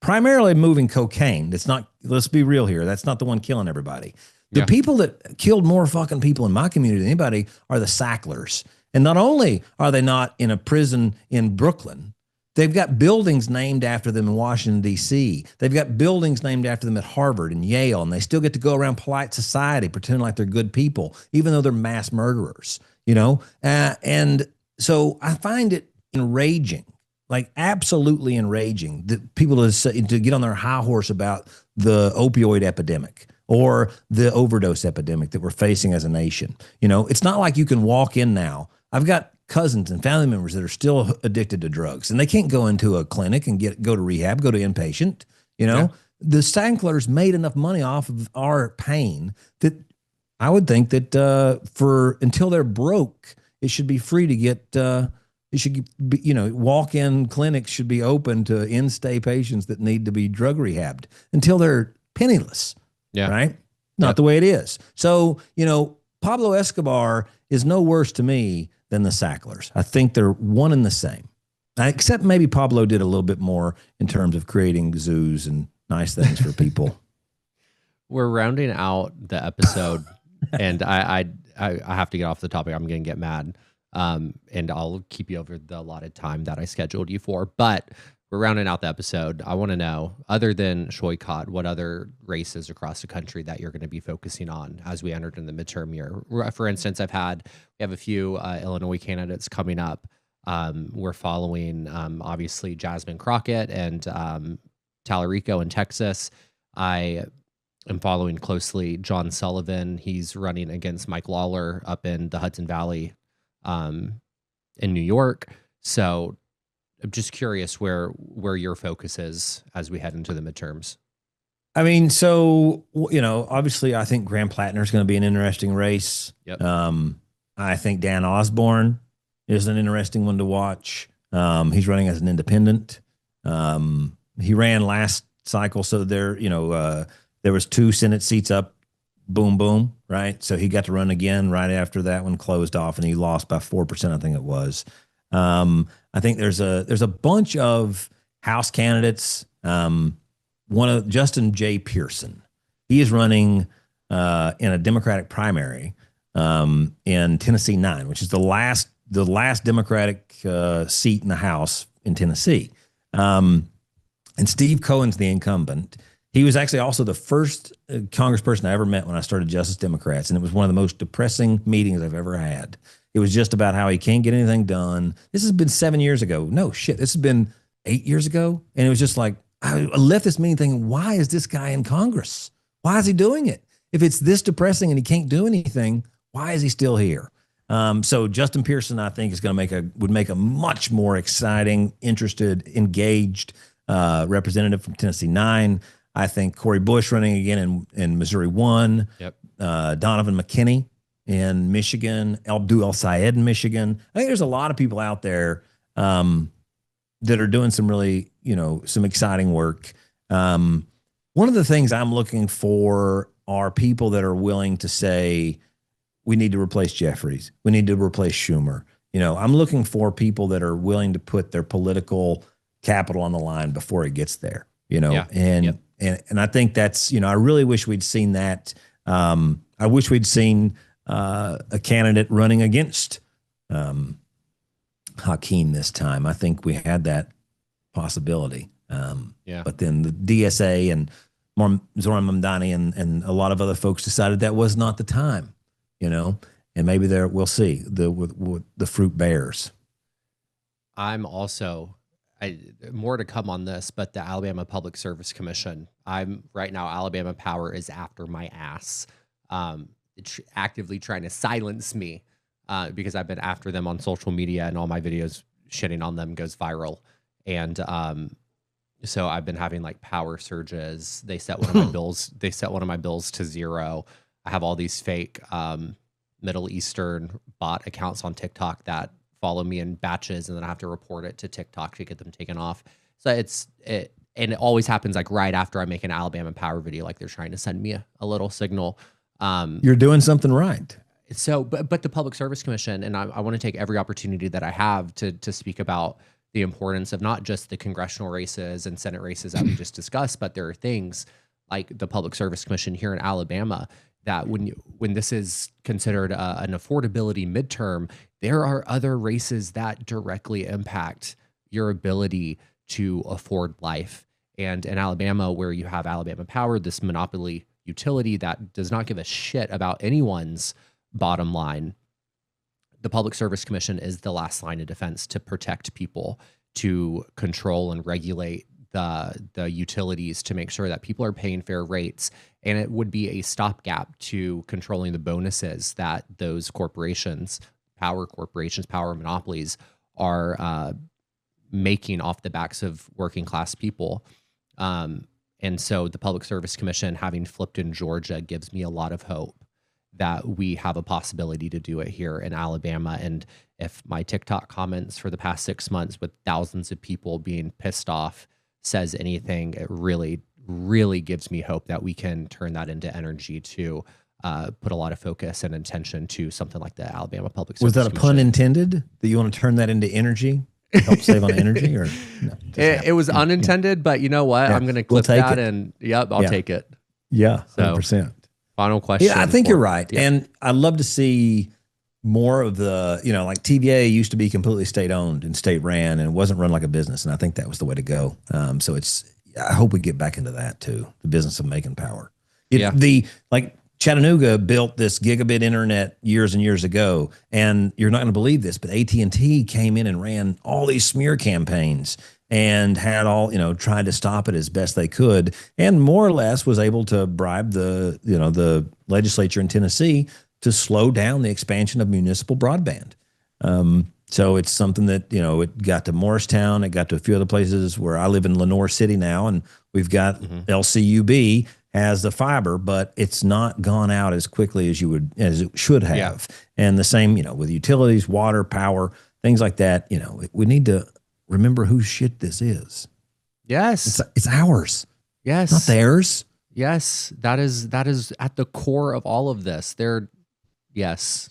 primarily moving cocaine. That's not, let's be real here. That's not the one killing everybody. The people that killed more fucking people in my community than anybody are the Sacklers. And not only are they not in a prison in Brooklyn, They've got buildings named after them in Washington, D.C. They've got buildings named after them at Harvard and Yale, and they still get to go around polite society, pretending like they're good people, even though they're mass murderers, you know? And so I find it enraging, like absolutely enraging, that people to get on their high horse about the opioid epidemic or the overdose epidemic that we're facing as a nation. You know, it's not like you can walk in now. I've got cousins and family members that are still addicted to drugs, and they can't go into a clinic and go to rehab, go to inpatient. You know, yeah. The Sacklers made enough money off of our pain that I would think that for until they're broke, it should be free to get. It should be, you know, walk-in clinics should be open to in-stay patients that need to be drug rehabbed until they're penniless. Yeah. Right. Not the way it is. So, you know, Pablo Escobar is no worse to me than the Sacklers. I think they're one and the same, except maybe Pablo did a little bit more in terms of creating zoos and nice things for people. We're rounding out the episode, and I have to get off the topic. I'm going to get mad, and I'll keep you over the allotted time that I scheduled you for. But we're rounding out the episode. I want to know, other than Shoykot, what other races across the country that you're going to be focusing on as we entered in the midterm year? For instance, we have a few Illinois candidates coming up. We're following, obviously, Jasmine Crockett and Tallarico in Texas. I am following closely John Sullivan. He's running against Mike Lawler up in the Hudson Valley in New York. So I'm just curious where your focus is as we head into the midterms. I mean, so, you know, obviously I think Graham Plattner is going to be an interesting race. Yep. I think Dan Osborne is an interesting one to watch. He's running as an independent. He ran last cycle. So there was 2 Senate seats up, boom, boom. Right. So he got to run again right after that one closed off, and he lost by 4%. I think it was. I think there's a bunch of House candidates. One of Justin J. Pearson, he is running in a Democratic primary in Tennessee 9, which is the last Democratic seat in the House in Tennessee. And Steve Cohen's the incumbent. He was actually also the first congressperson I ever met when I started Justice Democrats, and it was one of the most depressing meetings I've ever had. It was just about how he can't get anything done. This has been 7 years ago. No shit. This has been 8 years ago. And it was just like, I left this meeting thinking, why is this guy in Congress? Why is he doing it? If it's this depressing and he can't do anything, why is he still here? So Justin Pearson, I think, is going to would make a much more exciting, interested, engaged representative from Tennessee 9. I think Cori Bush running again in Missouri 1. Yep. Donovan McKinney in Michigan, Abdul El-Sayed in Michigan. I think there's a lot of people out there that are doing some really, some exciting work. One of the things I'm looking for are people that are willing to say, we need to replace Jeffries. We need to replace Schumer. I'm looking for people that are willing to put their political capital on the line before it gets there, Yeah. And I think that's, I really wish we'd seen that. I wish we'd seen a candidate running against Hakeem this time. I think we had that possibility. But then the DSA and Zoran Mamdani and a lot of other folks decided that was not the time, and maybe we'll see what the fruit bears. I'm also, more to come on this, but the Alabama Public Service Commission, right now, Alabama Power is after my ass. It's actively trying to silence me because I've been after them on social media, and all my videos shitting on them goes viral. And so I've been having like power surges. They set one of my bills. They set one of my bills to 0. I have all these fake Middle Eastern bot accounts on TikTok that follow me in batches, and then I have to report it to TikTok to get them taken off. So and it always happens like right after I make an Alabama Power video, like they're trying to send me a little signal. You're doing something right. So, but the Public Service Commission, and I want to take every opportunity that I have to speak about the importance of not just the congressional races and Senate races that we just discussed, but there are things like the Public Service Commission here in Alabama that when this is considered an affordability midterm, there are other races that directly impact your ability to afford life. And in Alabama, where you have Alabama Power, this monopoly utility that does not give a shit about anyone's bottom line, the Public Service Commission is the last line of defense to protect people, to control and regulate the utilities, to make sure that people are paying fair rates. And it would be a stopgap to controlling the bonuses that those corporations, power monopolies, are making off the backs of working class people. And so the Public Service Commission, having flipped in Georgia, gives me a lot of hope that we have a possibility to do it here in Alabama. And if my TikTok comments for the past 6 months with thousands of people being pissed off says anything, it really, really gives me hope that we can turn that into energy to put a lot of focus and attention to something like the Alabama Public Service Commission. Was that a pun intended, that you want to turn that into energy? Help save on energy? Or no, it was unintended, but you know what? Yeah. I'm going to clip that and I'll take it. Yeah, 100%. So, final question. Yeah, I think you're right. Yeah. And I'd love to see more of the, like TVA used to be completely state owned and state ran, and it wasn't run like a business. And I think that was the way to go. So I hope we get back into that too, the business of making power. Chattanooga built this gigabit internet years and years ago, and you're not going to believe this, but AT&T came in and ran all these smear campaigns and had tried to stop it as best they could, and more or less was able to bribe the legislature in Tennessee to slow down the expansion of municipal broadband. So it's something that, it got to Morristown, it got to a few other places where I live in Lenore City now, and we've got LCUB has the fiber, but it's not gone out as quickly as it should have. Yeah. And the same, with utilities, water, power, things like that, we need to remember whose shit this is. Yes. It's ours. Yes. Not theirs. Yes. That is at the core of all of this. Yes,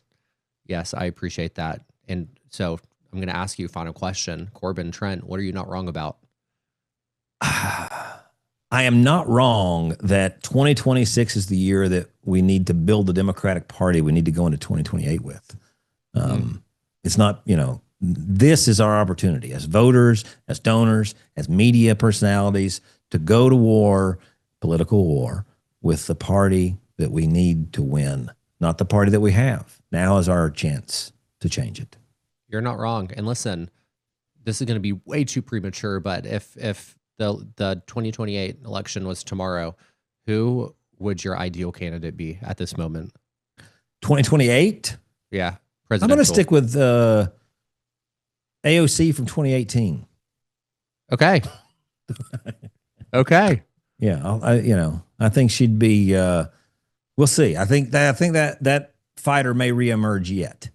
I appreciate that. And so I'm going to ask you a final question. Corbin Trent, what are you not wrong about? I am not wrong that 2026 is the year that we need to build the Democratic Party we need to go into 2028 with. It's not, this is our opportunity as voters, as donors, as media personalities to go to war, political war, with the party that we need to win, not the party that we have. Now is our chance to change it. You're not wrong. And listen, this is going to be way too premature, but if the 2028 election was tomorrow, who would your ideal candidate be at this moment? 2028? Yeah. I'm going to stick with AOC from 2018. Okay. Okay. Yeah. I think she'd be, we'll see. I think that fighter may reemerge yet.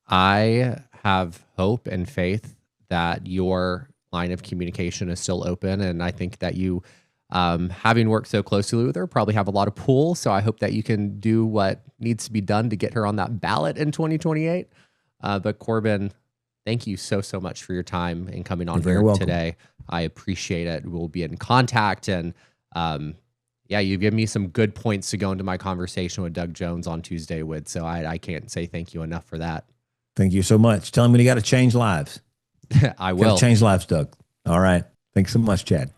I have hope and faith that your line of communication is still open, and I think that you, having worked so closely with her, probably have a lot of pull. So I hope that you can do what needs to be done to get her on that ballot in 2028. But Corbin, thank you so much for your time and coming on here today. I appreciate it. We'll be in contact, and you've given me some good points to go into my conversation with Doug Jones on Tuesday with. So I can't say thank you enough for that. Thank you so much. Tell him you got to change lives. I will. Change lives, Doug. All right. Thanks so much, Chad.